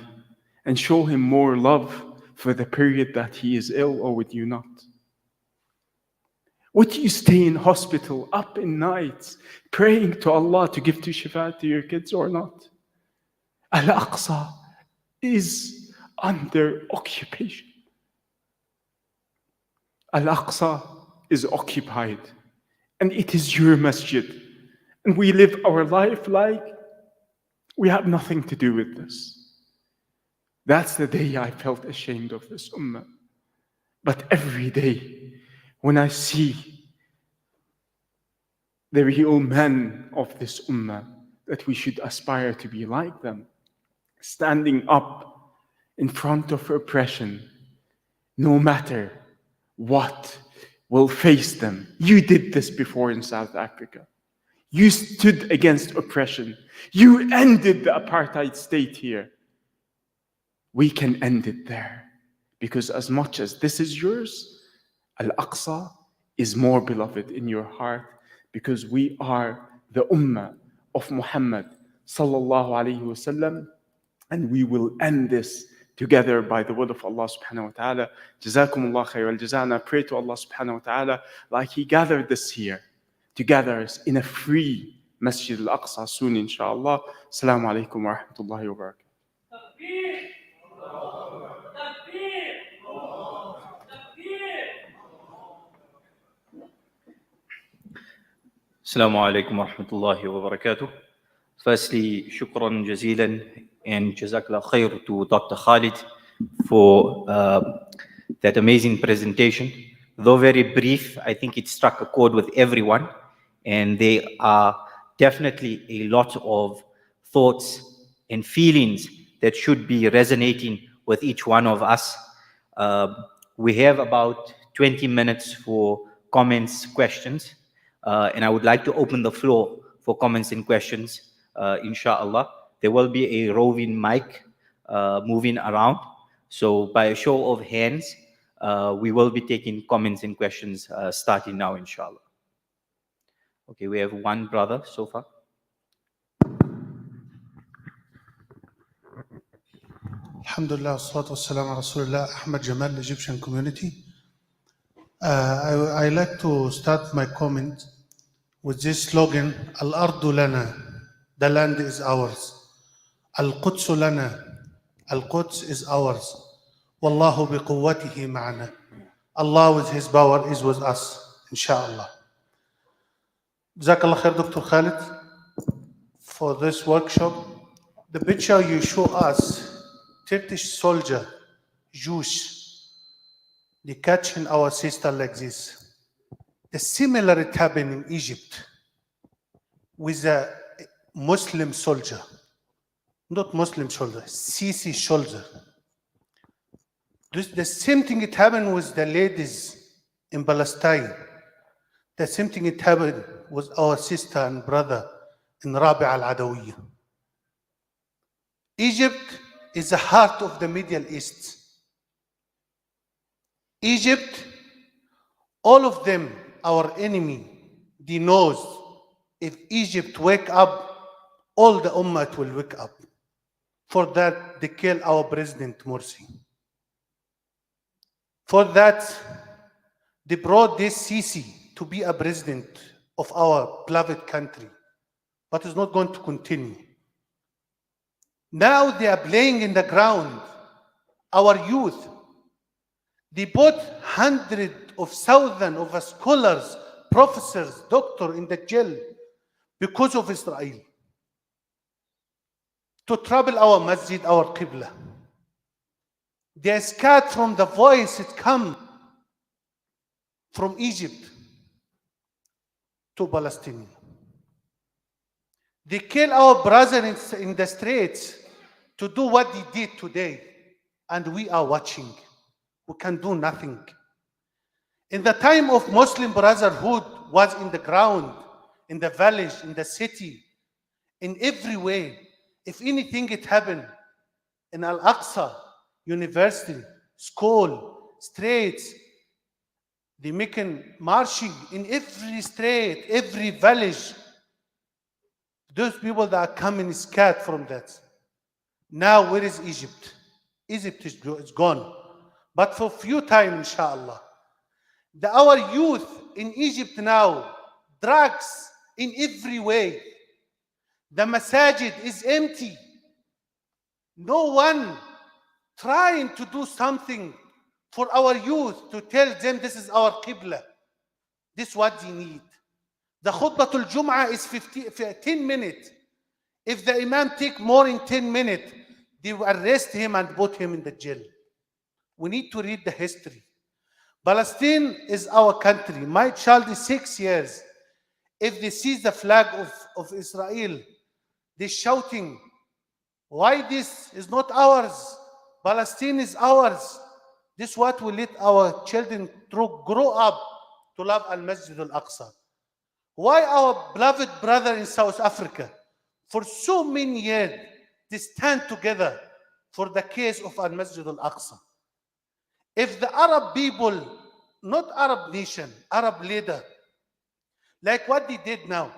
and show him more love for the period that he is ill, or would you not? Would you stay in hospital up in nights praying to Allah to give to shifa to your kids or not? Al-Aqsa is under occupation. Al-Aqsa is occupied, and it is your masjid. And we live our life like we have nothing to do with this. That's the day I felt ashamed of this ummah. But every day, when I see the real men of this ummah, that we should aspire to be like them, standing up in front of oppression, no matter what will face them. You did this before in South Africa. You stood against oppression. You ended the apartheid state here. We can end it there. Because as much as this is yours, Al-Aqsa is more beloved in your heart, because we are the ummah of Muhammad sallallahu alaihi wasallam, and we will end this together by the will of Allah subhanahu wa ta'ala. Jazakumullah khair al-jaza. And I pray to Allah subhanahu wa ta'ala, like He gathered us here, to gather us in a free Masjid Al-Aqsa soon, inshallah. Assalamu alaikum wa rahmatullahi wa barakatuh. Assalamu alaikum wa rahmatullahi wa barakatuh. Firstly, shukran jazilan and jazakallah khair to Dr. Khalid for that amazing presentation. Though very brief, I think it struck a chord with everyone, and there are definitely a lot of thoughts and feelings that should be resonating with each one of us. We have about 20 minutes for comments, questions, and I would like to open the floor for comments and questions, inshallah. There will be a roving mic moving around. So by a show of hands, we will be taking comments and questions starting now, inshallah. Okay, we have one brother so far. Alhamdulillah, salatu wassalamu ala Rasulullah. Ahmad Jamal, Egyptian community. I like to start my comment with this slogan: Al-Ardu lana, the land is ours. Al-Quds lana, Al-Quds is ours. Wallahu biquwwatihi ma'ana. Allah with His power is with us, inshallah. Jazakallah khair, Dr. Khalid, for this workshop. The picture you show us, Turkish soldier, Jews, they catching our sister like this. The similar it happened in Egypt with a Muslim soldier. not Muslim shoulder, Sisi shoulder. The same thing it happened with the ladies in Palestine. The same thing it happened with our sister and brother in Rabi al-Adawiyya. Egypt is the heart of the Middle East. Egypt, all of them, our enemy, they knows if Egypt wake up, all the ummah will wake up. For that, they kill our president Morsi. For that, they brought this Sisi to be a president of our beloved country, but it's not going to continue. Now they are playing in the ground, our youth. They put hundreds of thousands of scholars, professors, doctors in the jail because of Israel. To trouble our masjid, our qibla. They are scared from the voice that comes from Egypt to Palestine. They kill our brother in the streets to do what they did today, and we are watching. We can do nothing. In the time of Muslim Brotherhood was in the ground, in the village, in the city, in every way. If anything it happened in AlAqsa, university, school, streets, they making marching in every street, every village. Those people that are coming scared from that. Now where is Egypt? Egypt is gone. But for few time, inshallah. Our youth in Egypt now, drugs in every way. The masajid is empty. No one trying to do something for our youth to tell them this is our qibla. This is what they need. The khutbatul Jum'ah is 10 minutes. If the imam take more than 10 minutes, they will arrest him and put him in the jail. We need to read the history. Palestine is our country. My child is 6 years. If they see the flag of Israel, they're shouting, why this is not ours? Palestine is ours. This is what will let our children grow up to love Al-Masjid Al-Aqsa. Why our beloved brother in South Africa, for so many years, they stand together for the case of Al-Masjid Al-Aqsa. If the Arab people, not Arab nation, Arab leader, like what they did now,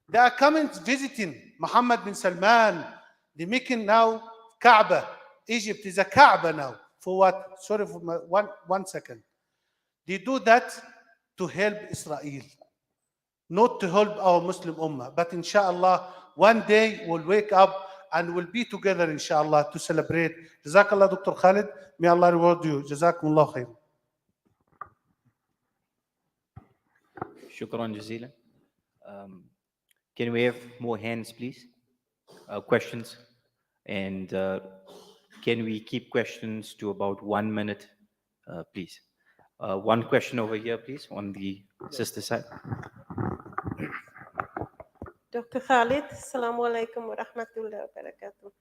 they are coming visiting Mohammed bin Salman, they're making now Kaaba. Egypt is a Kaaba now. For what? Sorry for one second. They do that to help Israel, not to help our Muslim Ummah. But inshallah, one day we'll wake up and we'll be together inshallah to celebrate. Jazakallah, Dr. Khalid. May Allah reward you. Jazakumullah khair. Shukran jazeelan. Can we have more hands, please? Questions? And can we keep questions to about 1 minute, please? One question over here, please, on the sister side. Dr. Khalid, Assalamu alaikum wa rahmatullahi wa barakatuh.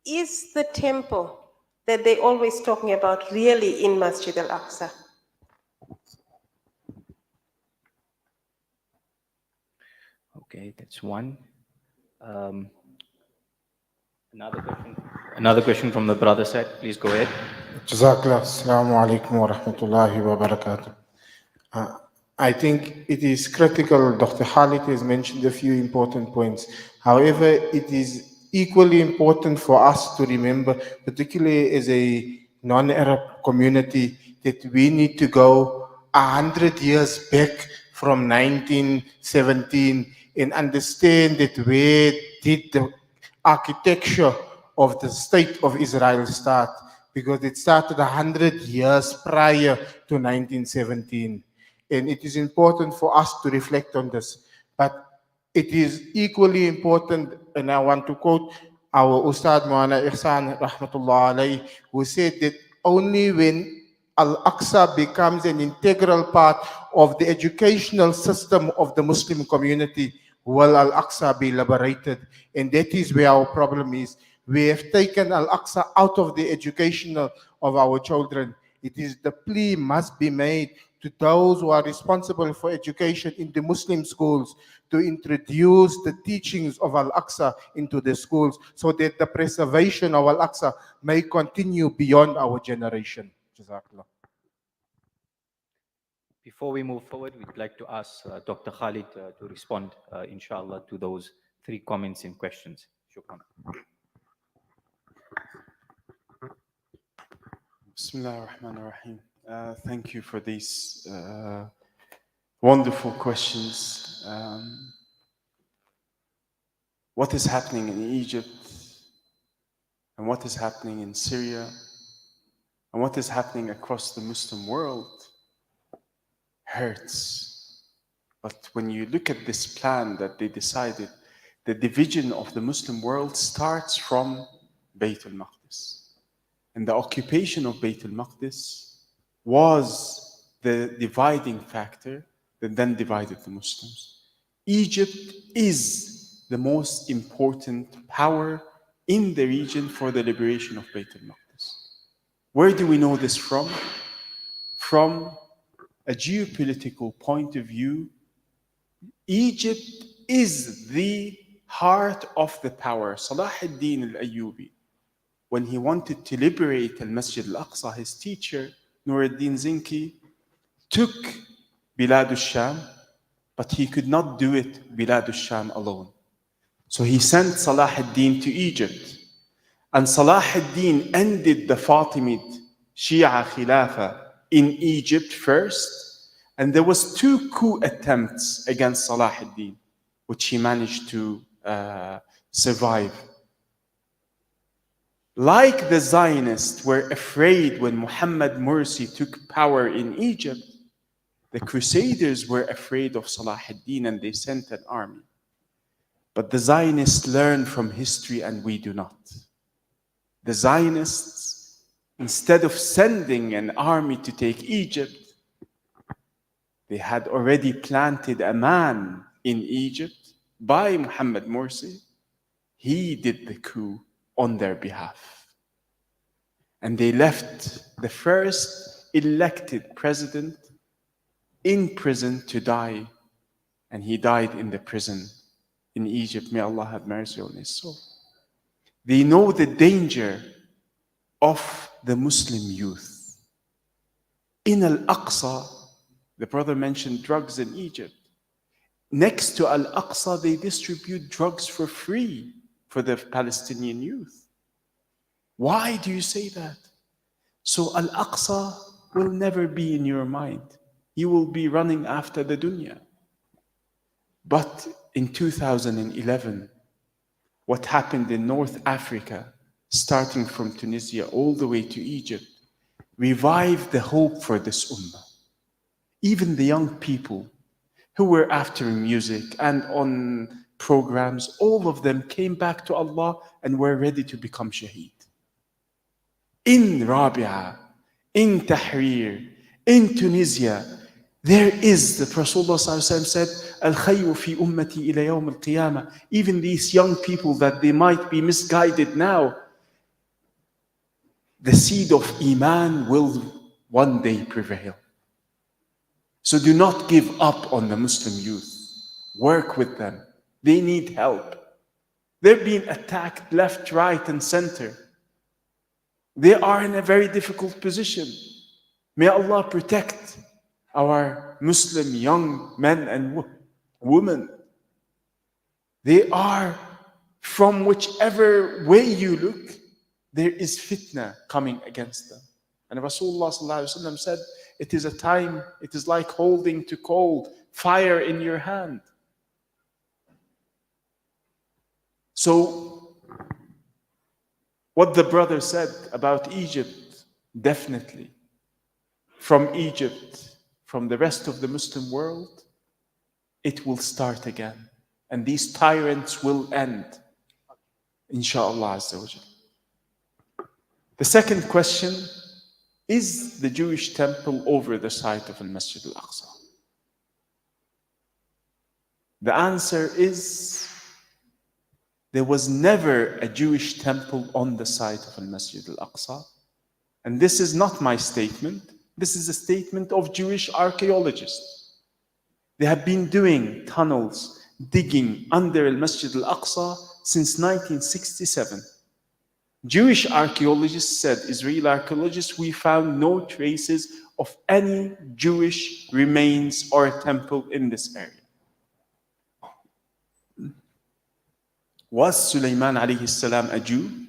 Is the temple that they're always talking about really in Masjid Al-Aqsa? Okay, that's one. Another question from the brother side. Please go ahead. Jazakallah. Assalamu alaikum wa rahmatullahi wa barakatuh. I think it is critical. Dr. Khalid has mentioned a few important points. However, it is equally important for us to remember, particularly as a non-Arab community, that we need to go 100 years back from 1917 and understand that where did the architecture of the state of Israel start, because it started 100 years prior to 1917. And it is important for us to reflect on this. But it is equally important, and I want to quote our Ustad Maulana Ihsan Rahmatullah Alayhi, who said that only when Al-Aqsa becomes an integral part of the educational system of the Muslim community will Al-Aqsa be liberated. And that is where our problem is. We have taken Al-Aqsa out of the education of our children. It is the plea must be made to those who are responsible for education in the Muslim schools to introduce the teachings of Al-Aqsa into the schools so that the preservation of Al-Aqsa may continue beyond our generation. Jazakallah. Before we move forward, we'd like to ask Dr. Khalid to respond, inshallah, to those 3 comments and questions. Shukran. Bismillah ar-Rahman ar-Rahim. Thank you for these wonderful questions. What is happening in Egypt, and what is happening in Syria, and what is happening across the Muslim world hurts. But when you look at this plan that they decided, the division of the Muslim world starts from Baitun Noor. And the occupation of Bayt al-Maqdis was the dividing factor that then divided the Muslims. Egypt is the most important power in the region for the liberation of Bayt al-Maqdis. Where do we know this from? From a geopolitical point of view, Egypt is the heart of the power. Salah ad-Din al-Ayyubi, when he wanted to liberate al-Masjid al-Aqsa, his teacher, Nur ad-Din Zinki, took Bilad al-Sham, but he could not do it Bilad al-Sham alone. So he sent Salah ad-Din to Egypt. And Salah ad-Din ended the Fatimid Shia Khilafah in Egypt first. And there was 2 coup attempts against Salah ad-Din, which he managed to survive. Like the Zionists were afraid when Muhammad Morsi took power in Egypt, the Crusaders were afraid of Salah ad-Din and they sent an army. But the Zionists learn from history and we do not. The Zionists, instead of sending an army to take Egypt, they had already planted a man in Egypt by Muhammad Morsi. He did the coup on their behalf. And they left the first elected president in prison to die. And he died in the prison in Egypt. May Allah have mercy on his soul. They know the danger of the Muslim youth. In Al-Aqsa, the brother mentioned drugs in Egypt. Next to Al-Aqsa, they distribute drugs for free for the Palestinian youth. Why do you say that? So Al-Aqsa will never be in your mind. You will be running after the dunya. But in 2011, what happened in North Africa, starting from Tunisia all the way to Egypt, revived the hope for this ummah. Even the young people who were after music and on programs, all of them came back to Allah and were ready to become shaheed. In Rabia, in Tahrir, in Tunisia, there is, the Prophet ﷺ said, Al-khayru fi ummati ila yawm al-qiyamah. Even these young people that they might be misguided now, the seed of Iman will one day prevail. So do not give up on the Muslim youth. Work with them. They need help. They're being attacked left, right, and center. They are in a very difficult position. May Allah protect our Muslim young men and women. They are, from whichever way you look, there is fitna coming against them. And Rasulullah ﷺ said, it is a time, it is like holding to cold fire in your hand. So, what the brother said about Egypt, definitely, from Egypt, from the rest of the Muslim world, it will start again. And these tyrants will end, inshallah Azza wa Jal. The second question, is the Jewish temple over the site of Al-Masjid Al-Aqsa? The answer is, there was never a Jewish temple on the site of Al-Masjid Al-Aqsa. And this is not my statement. This is a statement of Jewish archaeologists. They have been doing tunnels, digging under Al-Masjid Al-Aqsa since 1967. Jewish archaeologists said, Israeli archaeologists, we found no traces of any Jewish remains or temple in this area. Was Sulaiman alayhi salam a Jew?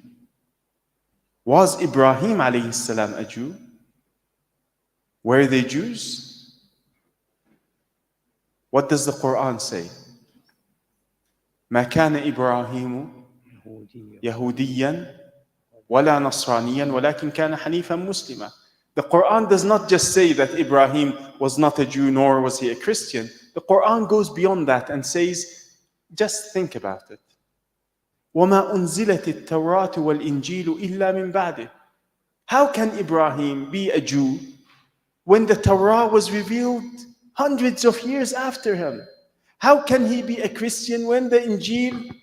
Was Ibrahim alayhi salam a Jew? Were they Jews? What does the Qur'an say? ما كان إبراهيم يهوديا ولا نصرانيا ولكن كان حنيفا مسلما. The Qur'an does not just say that Ibrahim was not a Jew nor was he a Christian. The Qur'an goes beyond that and says, just think about it. وَمَا أُنزِلَتِ التَّوْرَاةُ وَالْإِنْجِيلُ إِلَّا مِنْ بَعْدِهِ. How can Ibrahim be a Jew when the Torah was revealed hundreds of years after him? How can he be a Christian when the Injil,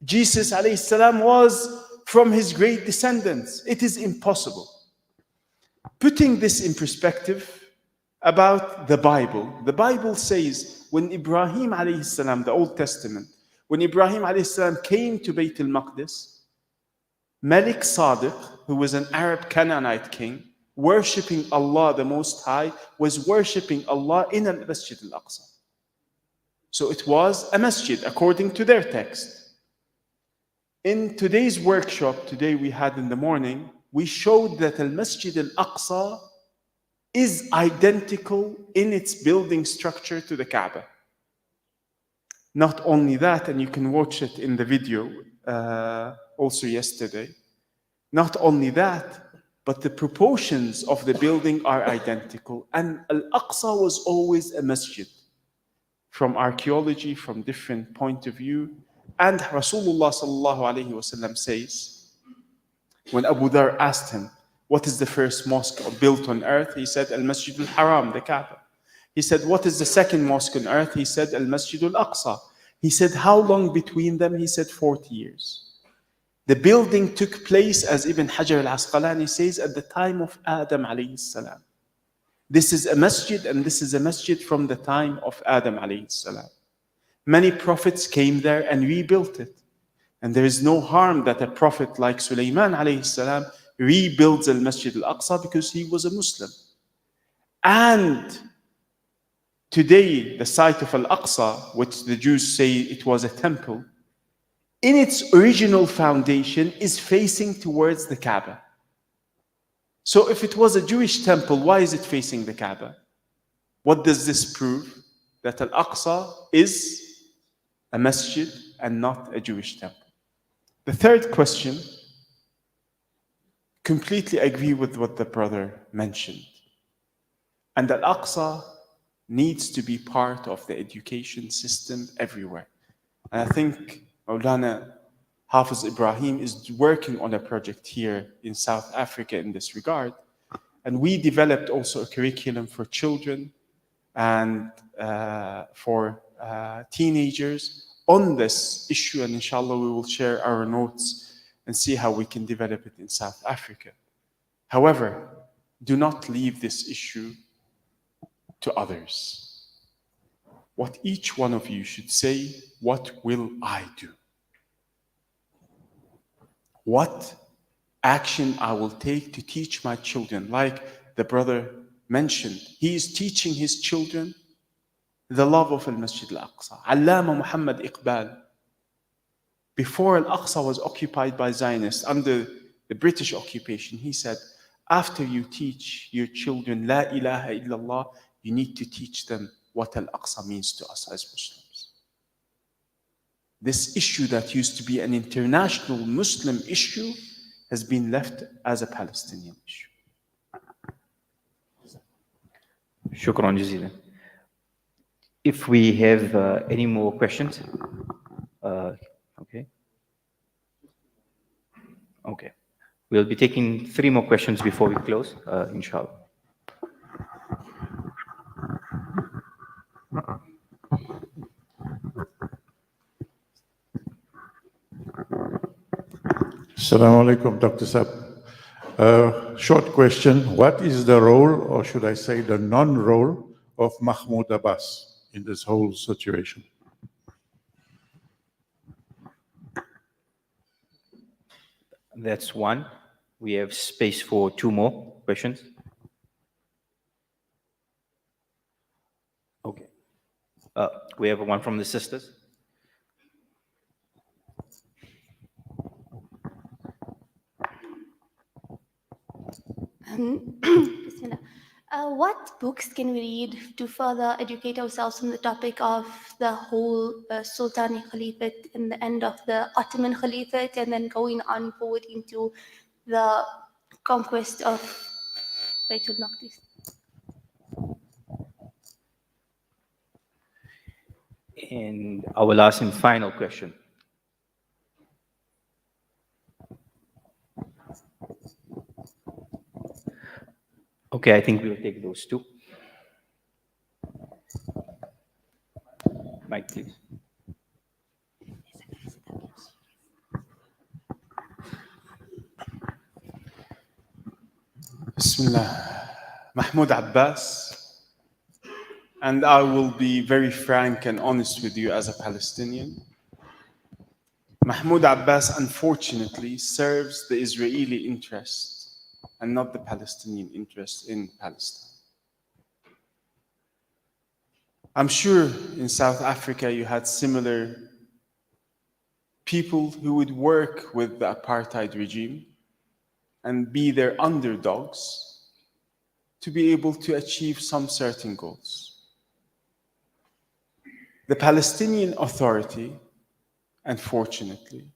Jesus alayhi salam, was from his great descendants? It is impossible. Putting this in perspective about the Bible says when Ibrahim alayhi salam, the Old Testament, when Ibrahim alayhi salam came to Bayt al-Maqdis, Malik Sadiq, who was an Arab Canaanite king, worshipping Allah the Most High, was worshipping Allah in al-Masjid al-Aqsa. So it was a masjid according to their text. In today's workshop, today we had in the morning, we showed that al-Masjid al-Aqsa is identical in its building structure to the Kaaba. Not only that, and you can watch it in the video also yesterday, not only that, but the proportions of the building are identical. And Al-Aqsa was always a masjid. From archaeology, from different point of view. And Rasulullah sallallahu alayhi wasallam says, when Abu Dhar asked him, what is the first mosque built on earth? He said, Al-Masjid al-Haram, the Kaaba. He said, what is the second mosque on earth? He said, Al-Masjid al-Aqsa. He said, how long between them? He said, 40 years. The building took place, as Ibn Hajar al-Asqalani says, at the time of Adam alayhi salam. This is a masjid, and this is a masjid from the time of Adam alayhi salam. Many prophets came there and rebuilt it. And there is no harm that a prophet like Sulaiman alayhi salam rebuilds al-Masjid al-Aqsa because he was a Muslim. And today, the site of Al-Aqsa, which the Jews say it was a temple, in its original foundation is facing towards the Kaaba. So if it was a Jewish temple, why is it facing the Kaaba? What does this prove? That Al-Aqsa is a masjid and not a Jewish temple. The third question, completely agree with what the brother mentioned. And Al-Aqsa needs to be part of the education system everywhere. And I think Maulana Hafiz Ibrahim is working on a project here in South Africa in this regard. And we developed also a curriculum for children and for teenagers on this issue. And inshallah, we will share our notes and see how we can develop it in South Africa. However, do not leave this issue to others. What each one of you should say, what will I do? What action I will take to teach my children? Like the brother mentioned, he is teaching his children the love of Al-Masjid Al-Aqsa. Allama Muhammad Iqbal, before Al-Aqsa was occupied by Zionists under the British occupation, he said, after you teach your children La ilaha illallah, you need to teach them what Al-Aqsa means to us as Muslims. This issue that used to be an international Muslim issue has been left as a Palestinian issue. Shukran jazeelan. If we have any more questions, okay. We'll be taking 3 more questions before we close, inshallah. Assalamu alaikum, Dr. Sab. Short question. What is the role, or should I say the non-role, of Mahmoud Abbas in this whole situation? That's one. We have space for two more questions. Okay. We have one from the sisters. Bismillah. What books can we read to further educate ourselves on the topic of the whole Sultani Caliphate and the end of the Ottoman Caliphate, and then going on forward into the conquest of Baitul Maqdis? And our last and final question. Okay, I think we'll take those two. Mike, please. Bismillah. Mahmoud Abbas, and I will be very frank and honest with you as a Palestinian. Mahmoud Abbas, unfortunately, serves the Israeli interest and not the Palestinian interest in Palestine. I'm sure in South Africa you had similar people who would work with the apartheid regime and be their underdogs to be able to achieve some certain goals. The Palestinian Authority, unfortunately,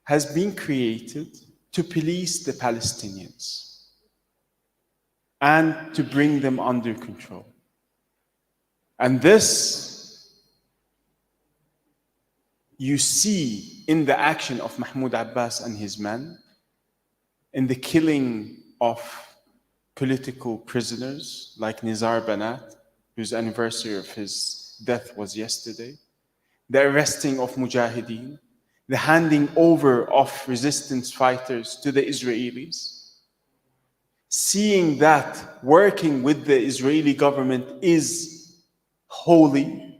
has been created to police the Palestinians and to bring them under control. And this you see in the action of Mahmoud Abbas and his men, in the killing of political prisoners like Nizar Banat, whose anniversary of his death was yesterday, the arresting of mujahideen, the handing over of resistance fighters to the Israelis. Seeing that working with the Israeli government is holy,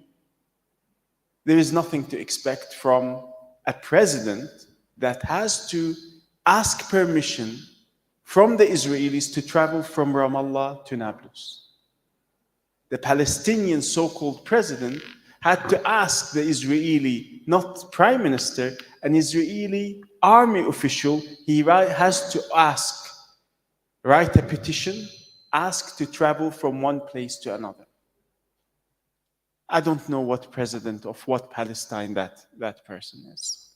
there is nothing to expect from a president that has to ask permission from the Israelis to travel from Ramallah to Nablus. The Palestinian so-called president had to ask the Israeli, not prime minister, an Israeli army official, he has to ask, write a petition, ask to travel from one place to another. I don't know what president of what Palestine that person is.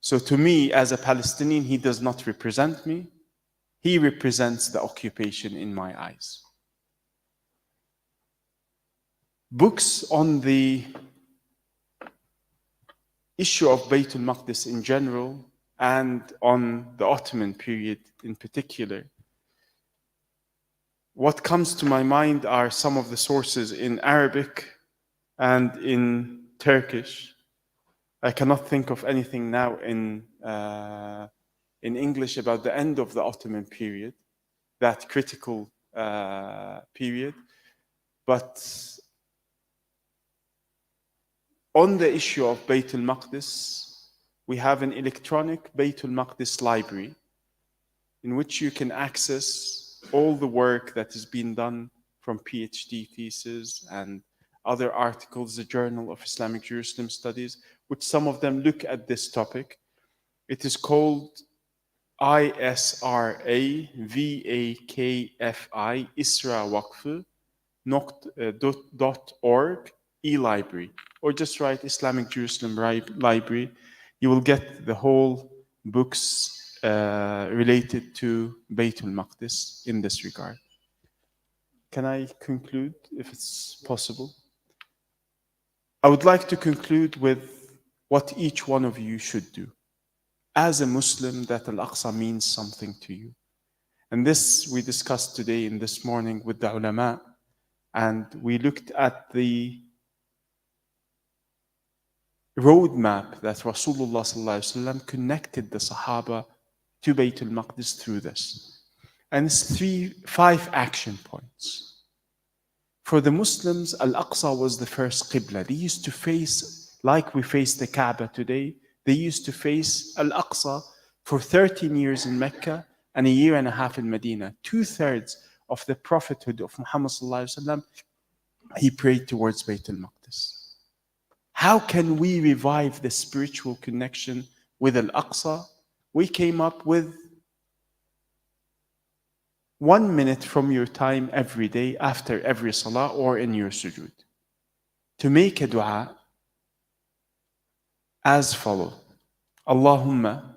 So to me, as a Palestinian, he does not represent me. He represents the occupation in my eyes. Books on the issue of Baitul Maqdis in general and on the Ottoman period in particular, what comes to my mind are some of the sources in Arabic and in Turkish. I cannot think of anything now in English about the end of the Ottoman period, that critical period. But on the issue of Baitul Maqdis, we have an electronic Baitul Maqdis library in which you can access all the work that has been done from PhD theses and other articles, the Journal of Islamic Jerusalem Studies, which some of them look at this topic. It is called ISRA VAKFI Isra Waqf.org e-library, or just write Islamic Jerusalem Library. You will get the whole books related to Baitul Maqdis in this regard. Can I conclude, if it's possible? I would like to conclude with what each one of you should do. As a Muslim, that Al-Aqsa means something to you. And this we discussed today in this morning with the ulama, and we looked at the roadmap that Rasulullah sallallahu alaihi wasallam connected the Sahaba to Bayt al-Maqdis through this. And it's 5 action points. For the Muslims, Al-Aqsa was the first Qibla. They used to face, like we face the Kaaba today, they used to face Al-Aqsa for 13 years in Mecca and a year and a half in Medina. 2/3 of the prophethood of Muhammad sallallahu alaihi wasallam, he prayed towards Bayt al-Maqdis. How can we revive the spiritual connection with Al-Aqsa? We came up with 1 minute from your time every day after every salah or in your sujood to make a dua as follow. Allahumma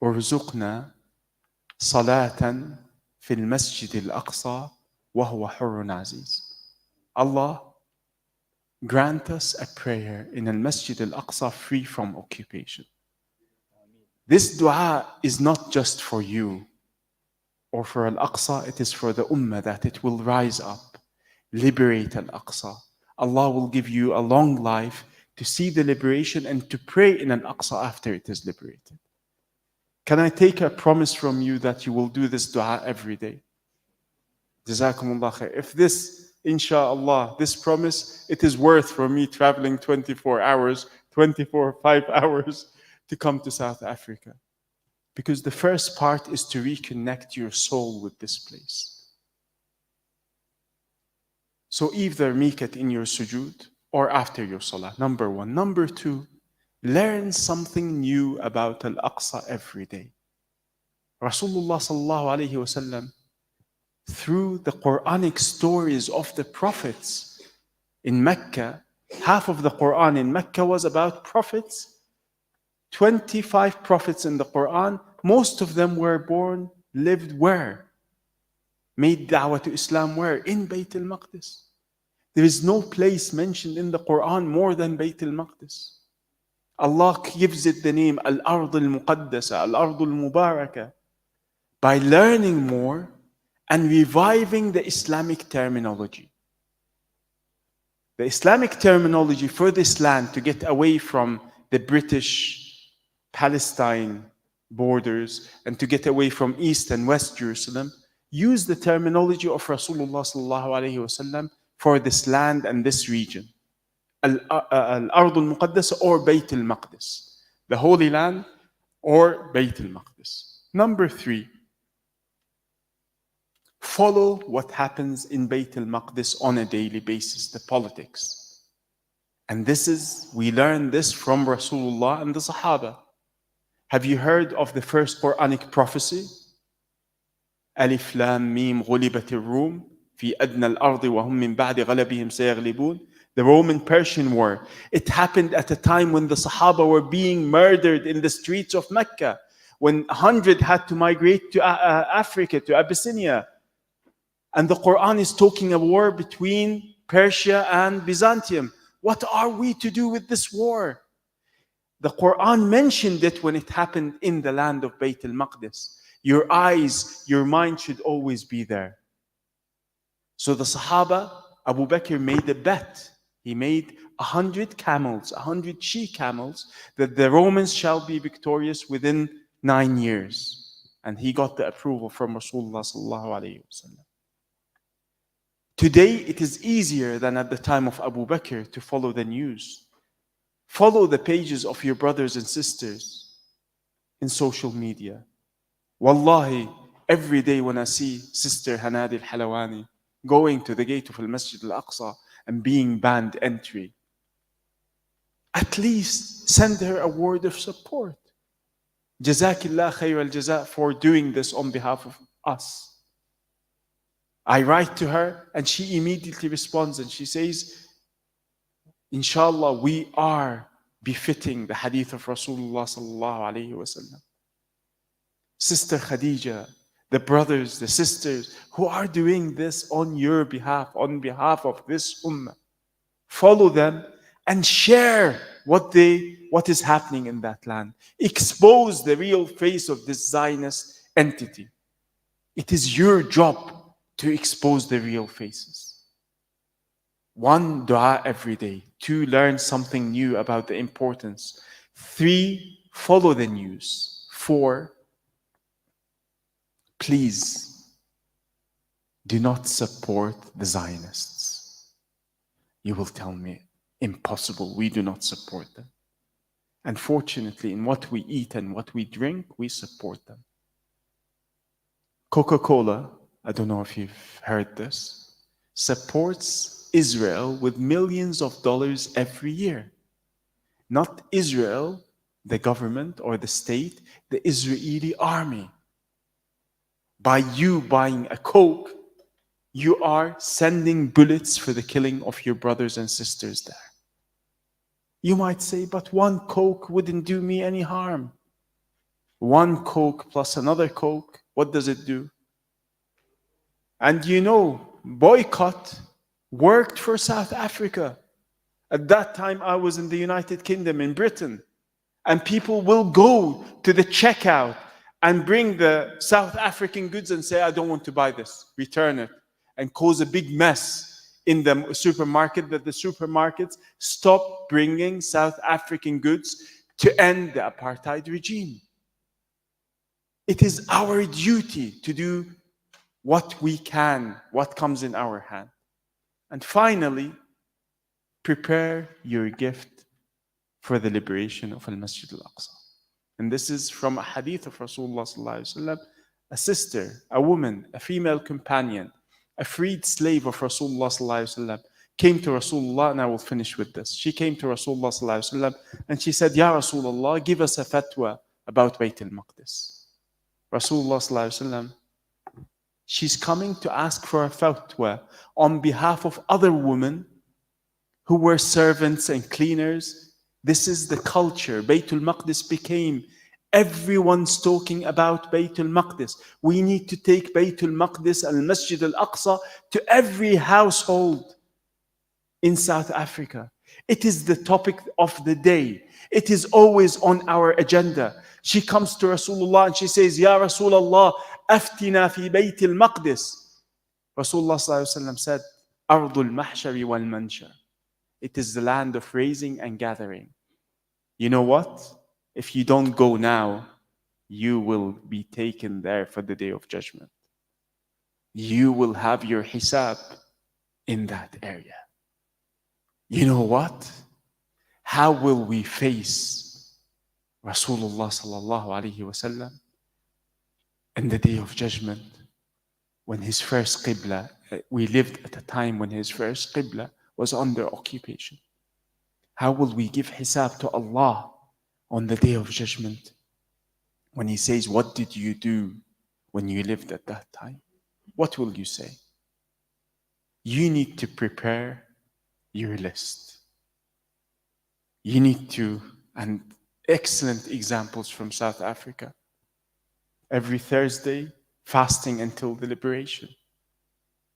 urzuqna salatan fil masjid al-aqsa wa huwa hurrun aziz. Allah, grant us a prayer in al-Masjid al-Aqsa free from occupation. This dua is not just for you or for Al-Aqsa, it is for the ummah that it will rise up, liberate Al-Aqsa. Allah will give you a long life to see the liberation and to pray in Al-Aqsa after it is liberated. Can I take a promise from you that you will do this dua every day? Jazakumullah khair. If this, inshallah, this promise, it is worth for me traveling 5 hours to come to South Africa. Because the first part is to reconnect your soul with this place. So either make it in your sujood or after your salah, number 1. Number 2, learn something new about Al-Aqsa every day. Rasulullah sallallahu alayhi wasallam, through the Quranic stories of the prophets in Mecca, half of the Quran in Mecca was about prophets. 25 prophets in the Quran, most of them were born, lived where? Made da'wah to Islam where? In Bayt al-Maqdis. There is no place mentioned in the Quran more than Bayt al-Maqdis. Allah gives it the name Al-Ard al-Muqaddasa, Al-Ard al-Mubaraka. By learning more and reviving the Islamic terminology. The Islamic terminology for this land to get away from the British Palestine borders and to get away from East and West Jerusalem, use the terminology of Rasulullah sallallahu alaihi wasallam for this land and this region. Al-Ard al-Muqaddas or Bayt al-Maqdis. The Holy Land or Bayt al-Maqdis. Number 3, follow what happens in Bayt al-Maqdis on a daily basis, the politics. And we learn this from Rasulullah and the Sahaba. Have you heard of the first Quranic prophecy? Alif Lam Mim Ghulibat al-Rum fi adna al-ardi wa hum min ba'di ghalabihim sayghlibun. The Roman-Persian War. It happened at a time when the Sahaba were being murdered in the streets of Mecca, when 100 had to migrate to Africa, to Abyssinia. And the Quran is talking a war between Persia and Byzantium. What are we to do with this war? The Quran mentioned it when it happened in the land of Bayt al-Maqdis. Your eyes, your mind should always be there. So the Sahaba, Abu Bakr made a bet. He made 100 camels, 100 she-camels, that the Romans shall be victorious within 9 years. And he got the approval from Rasulullah sallallahu alayhi wasallam. Today, it is easier than at the time of Abu Bakr to follow the news. Follow the pages of your brothers and sisters in social media. Wallahi, every day when I see Sister Hanad al-Halawani going to the gate of Al-Masjid al-Aqsa and being banned entry, at least send her a word of support. Jazakillah khayr al-jaza for doing this on behalf of us. I write to her and she immediately responds and she says, Inshallah, we are befitting the hadith of Rasulullah sallallahu alayhi wasallam. Sister Khadija, the brothers, the sisters who are doing this on your behalf, on behalf of this ummah, follow them and share what is happening in that land. Expose the real face of this Zionist entity. It is your job to expose the real faces. 1, dua every day. 2, learn something new about the importance. 3, follow the news. 4, please do not support the Zionists. You will tell me, impossible, we do not support them. Unfortunately, in what we eat and what we drink, we support them. Coca-Cola, I don't know if you've heard this, supports Israel with millions of dollars every year. Not Israel, the government or the state, the Israeli army. By you buying a Coke, you are sending bullets for the killing of your brothers and sisters there. You might say, but 1 Coke wouldn't do me any harm. 1 Coke plus another Coke, what does it do? And you know, boycott worked for South Africa. At that time, I was in the United Kingdom, in Britain, and people will go to the checkout and bring the South African goods and say, I don't want to buy this, return it, and cause a big mess in the supermarket, that the supermarkets stop bringing South African goods to end the apartheid regime. It is our duty to do what we can, what comes in our hand. And finally, prepare your gift for the liberation of Al-Masjid Al-Aqsa. And this is from a hadith of Rasulullah sallallahu alaihi wasallam. A sister, a woman, a female companion, a freed slave of Rasulullah sallallahu alaihi wasallam came to Rasulullah, and I will finish with this. She came to Rasulullah sallallahu alaihi wasallam and she said, Ya Rasulullah, give us a fatwa about Bayt al-Maqdis. Rasulullah sallallahu alaihi wasallam, she's coming to ask for a fatwa on behalf of other women who were servants and cleaners. This is the culture. Bayt al-Maqdis became, everyone's talking about Bayt al-Maqdis. We need to take Bayt al-Maqdis, al-Masjid al-Aqsa, to every household in South Africa. It is the topic of the day. It is always on our agenda. She comes to Rasulullah and she says, Ya Rasulullah, aftina fi Bayt al-Maqdis. Rasulullah sallallahu alaihi wasallam said, Ardul mahshari wal manshar. It is the land of raising and gathering. You know what? If you don't go now, you will be taken there for the day of judgment. You will have your hisab in that area. You know what? How will we face Rasulullah sallallahu alaihi wasallam in the day of judgment, when his first qibla, we lived at a time when his first qibla was under occupation. How will we give hisab to Allah on the day of judgment when he says, what did you do when you lived at that time? What will you say? You need to prepare your list. You need to, and excellent examples from South Africa. Every Thursday, fasting until the liberation.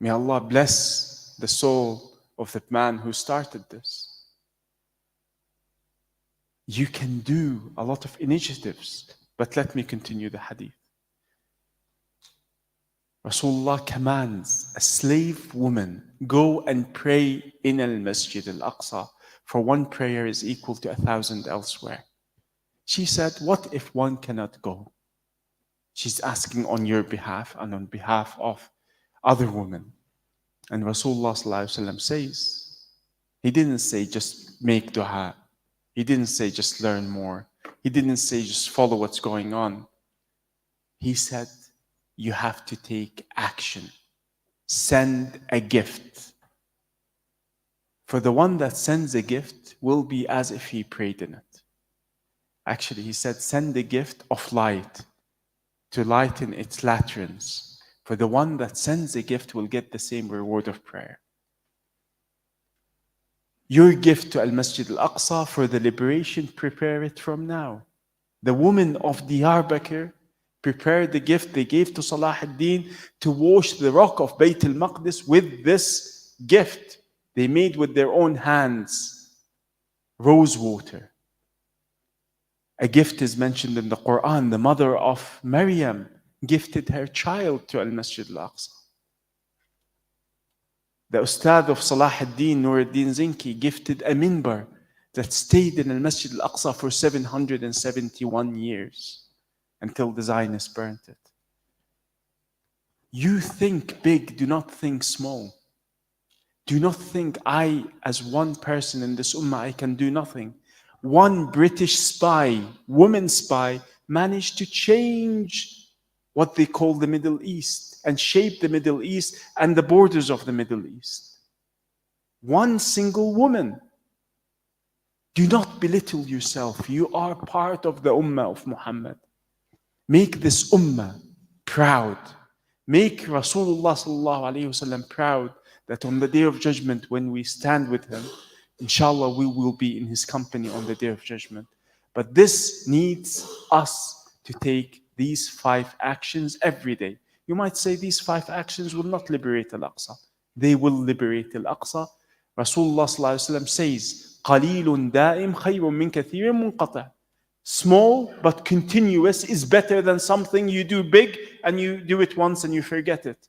May Allah bless the soul of the man who started this. You can do a lot of initiatives, but let me continue the hadith. Rasulullah commands a slave woman, go and pray in al-Masjid al-Aqsa, for 1 prayer is equal to 1,000 elsewhere. She said, what if one cannot go? She's asking on your behalf and on behalf of other women. And Rasulullah sallallahu alaihi wasallam says, he didn't say just make dua. He didn't say just learn more. He didn't say just follow what's going on. He said, you have to take action. Send a gift. For the one that sends a gift will be as if he prayed in it. Actually, he said, send a gift of light to lighten its latrines. For the one that sends a gift will get the same reward of prayer. Your gift to Al-Masjid Al-Aqsa for the liberation, prepare it from now. The women of Diyarbakir prepared the gift they gave to Salah ad-Din to wash the rock of Bayt al-Maqdis with this gift they made with their own hands, rose water. A gift is mentioned in the Qur'an. The mother of Maryam gifted her child to Al-Masjid Al-Aqsa. The Ustad of Salah ad-Din, Noor ad-Din Zinki, gifted a minbar that stayed in al-Masjid al-Aqsa for 771 years until the Zionists burnt it. You think big, do not think small. Do not think I, as one person in this ummah, I can do nothing. One British spy, woman spy, managed to change what they call the Middle East and shape the Middle East and the borders of the Middle East. One single woman. Do not belittle yourself. You are part of the ummah of Muhammad. Make this ummah proud. Make Rasulullah sallallahu alayhi wasallam proud that on the Day of Judgment, when we stand with him, inshallah, we will be in his company on the Day of Judgment. But this needs us to take these 5 actions every day. You might say these 5 actions will not liberate Al-Aqsa. They will liberate Al-Aqsa. Rasulullah sallallahu alayhi wasallam says, قَلِيلٌ دَائِمْ خَيْرٌ مِّن كَثِيرٍ مُنْقَطِعٍ. Small but continuous is better than something you do big and you do it once and you forget it.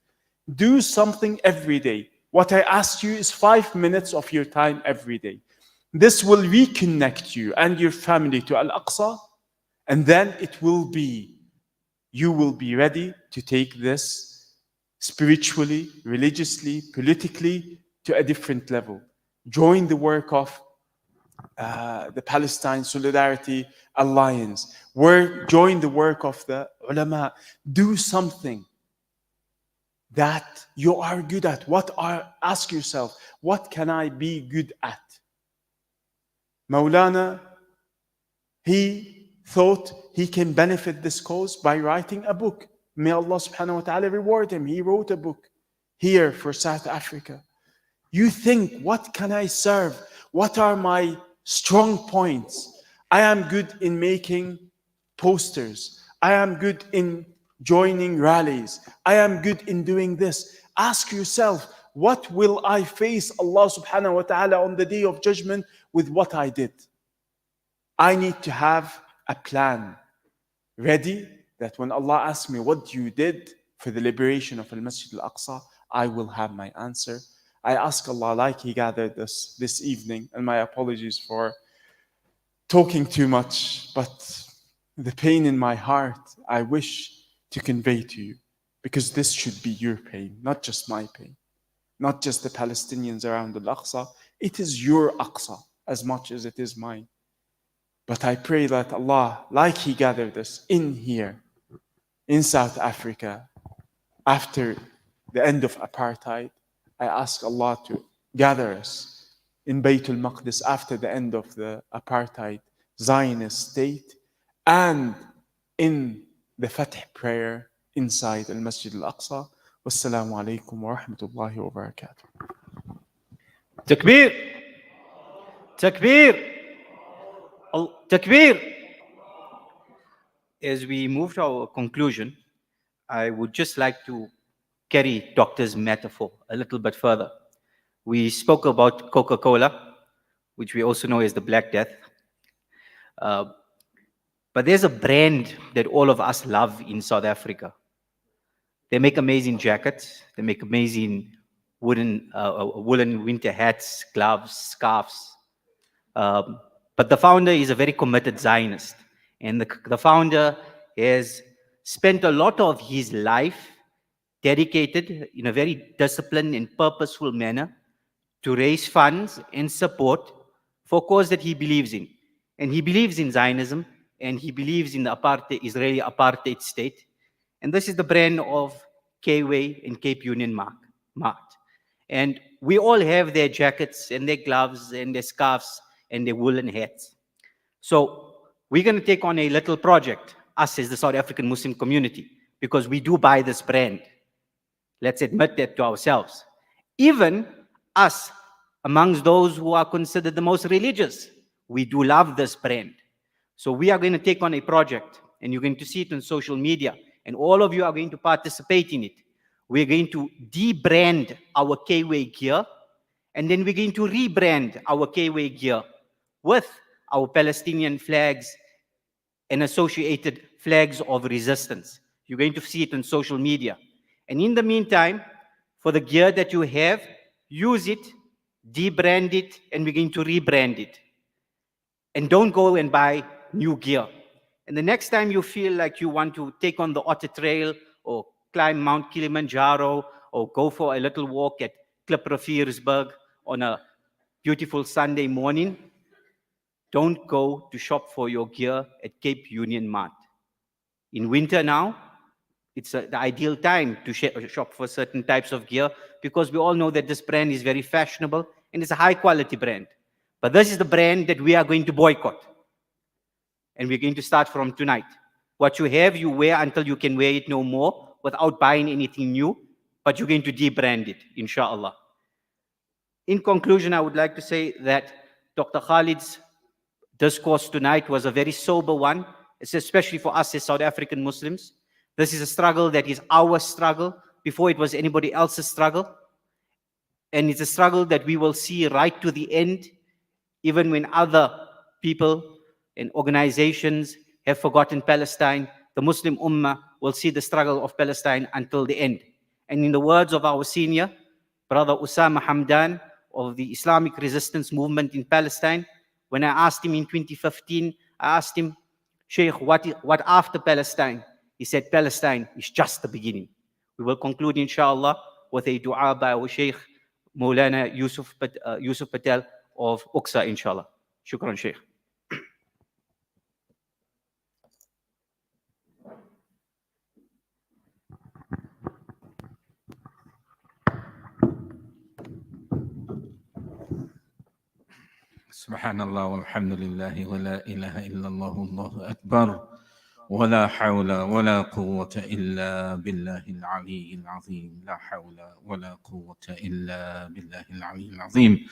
Do something every day. What I asked you is 5 minutes of your time every day. This will reconnect you and your family to Al-Aqsa, and then you will be ready to take this spiritually, religiously, politically to a different level. Join the work of the Palestine Solidarity Alliance. Join the work of the ulama. Do something that you are good at. Ask yourself, what can I be good at? Maulana, he thought he can benefit this cause by writing a book. May Allah subhanahu wa ta'ala reward him. He wrote a book here for South Africa. You think, what can I serve? What are my strong points? I am good in making posters. I am good in joining rallies. I am good in doing this. Ask yourself, what will I face Allah subhanahu wa ta'ala on the Day of Judgment with what I did? I need to have a plan ready that when Allah asks me what you did for the liberation of Al-Masjid Al-Aqsa, I will have my answer. I ask Allah, like He gathered us this evening, and my apologies for talking too much, but the pain in my heart, I wish to convey to you, because this should be your pain, not just my pain, not just the Palestinians around Al-Aqsa. It is your Aqsa as much as it is mine. But I pray that Allah, like He gathered us in here, in South Africa, after the end of apartheid, I ask Allah to gather us in Baitun Noor after the end of the apartheid Zionist state, and in the Fatih prayer inside Al-Masjid Al-Aqsa. Wassalamu alaikum wa rahmatullahi wa barakatuh. Takbir! Takbir! Takbir! As we move to our conclusion, I would just like to carry Doctor's metaphor a little bit further. We spoke about Coca-Cola, which we also know as the Black Death. But there's a brand that all of us love in South Africa. They make amazing jackets. They make amazing woolen winter hats, gloves, scarves. But the founder is a very committed Zionist. And the founder has spent a lot of his life dedicated in a very disciplined and purposeful manner to raise funds and support for a cause that he believes in. And he believes in Zionism, and he believes in the Israeli apartheid state. And this is the brand of K-Way and Cape Union Mart. And we all have their jackets and their gloves and their scarves and their woolen hats. So we're going to take on a little project, us as the South African Muslim community, because we do buy this brand. Let's admit that to ourselves. Even us, amongst those who are considered the most religious, we do love this brand. So we are going to take on a project, and you're going to see it on social media, and all of you are going to participate in it. We're going to debrand our K-Way gear, and then we're going to rebrand our K-Way gear with our Palestinian flags and associated flags of resistance. You're going to see it on social media. And in the meantime, for the gear that you have, use it, debrand it, and we're going to rebrand it. And don't go and buy new gear. And the next time you feel like you want to take on the Otter Trail or climb Mount Kilimanjaro or go for a little walk at Klipperfiersberg on a beautiful Sunday morning, don't go to shop for your gear at Cape Union Mart. In winter now, it's the ideal time to shop for certain types of gear because we all know that this brand is very fashionable and it's a high quality brand. But this is the brand that we are going to boycott. And we're going to start from tonight. What you have, you wear until you can wear it no more without buying anything new, but you're going to debrand it, inshallah. In conclusion, I would like to say that Dr. Khalid's discourse tonight was a very sober one, especially for us as South African Muslims. This is a struggle that is our struggle before it was anybody else's struggle. And it's a struggle that we will see right to the end, even when other people and organizations have forgotten Palestine. The Muslim ummah will see the struggle of Palestine until the end. And in the words of our senior, Brother Osama Hamdan of the Islamic resistance movement in Palestine, when I asked him in 2015, I asked him, Sheikh, what after Palestine? He said, Palestine is just the beginning. We will conclude, inshallah, with a dua by our Sheikh, Maulana Yusuf Patel of AlAqsa, inshallah. Shukran, Sheikh. سبحان الله والحمد لله ولا إله إلا الله والله أكبر ولا حول ولا قوة إلا بالله العلي العظيم لا حول ولا قوة إلا بالله العلي العظيم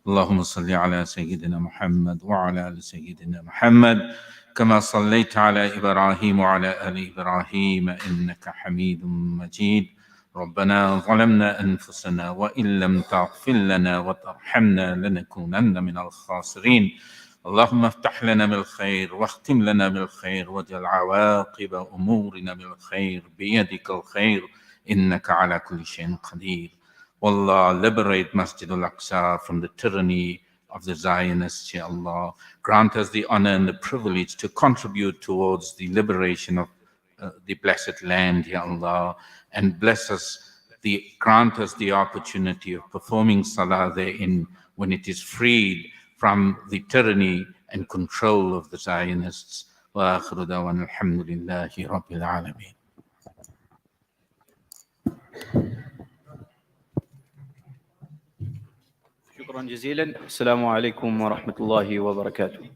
اللهم صل على سيدنا محمد وعلى آل سيدنا محمد كما صليت على إبراهيم وعلى آل إبراهيم إنك حميد مجيد ربنا ظلمنا أنفسنا وإن لم تغفر لنا وترحمنا لنكونن من الخاسرين اللهم افتح لنا بالخير واختم لنا بالخير واجعل عواقب أمورنا بالخير بيدك الخير إنك على كل شيء قدير Wallah, liberate Masjid Al-Aqsa from the tyranny of the Zionists, Ya Allah. Grant us the honor and the privilege to contribute towards the liberation of the blessed land, Ya Allah, and bless us, grant us the opportunity of performing salah therein when it is freed from the tyranny and control of the Zionists. Wa akhiru dawana alhamdulillahi rabbil alameen. Shukran jazilan. Assalamu alaikum wa rahmatullahi wa barakatuh.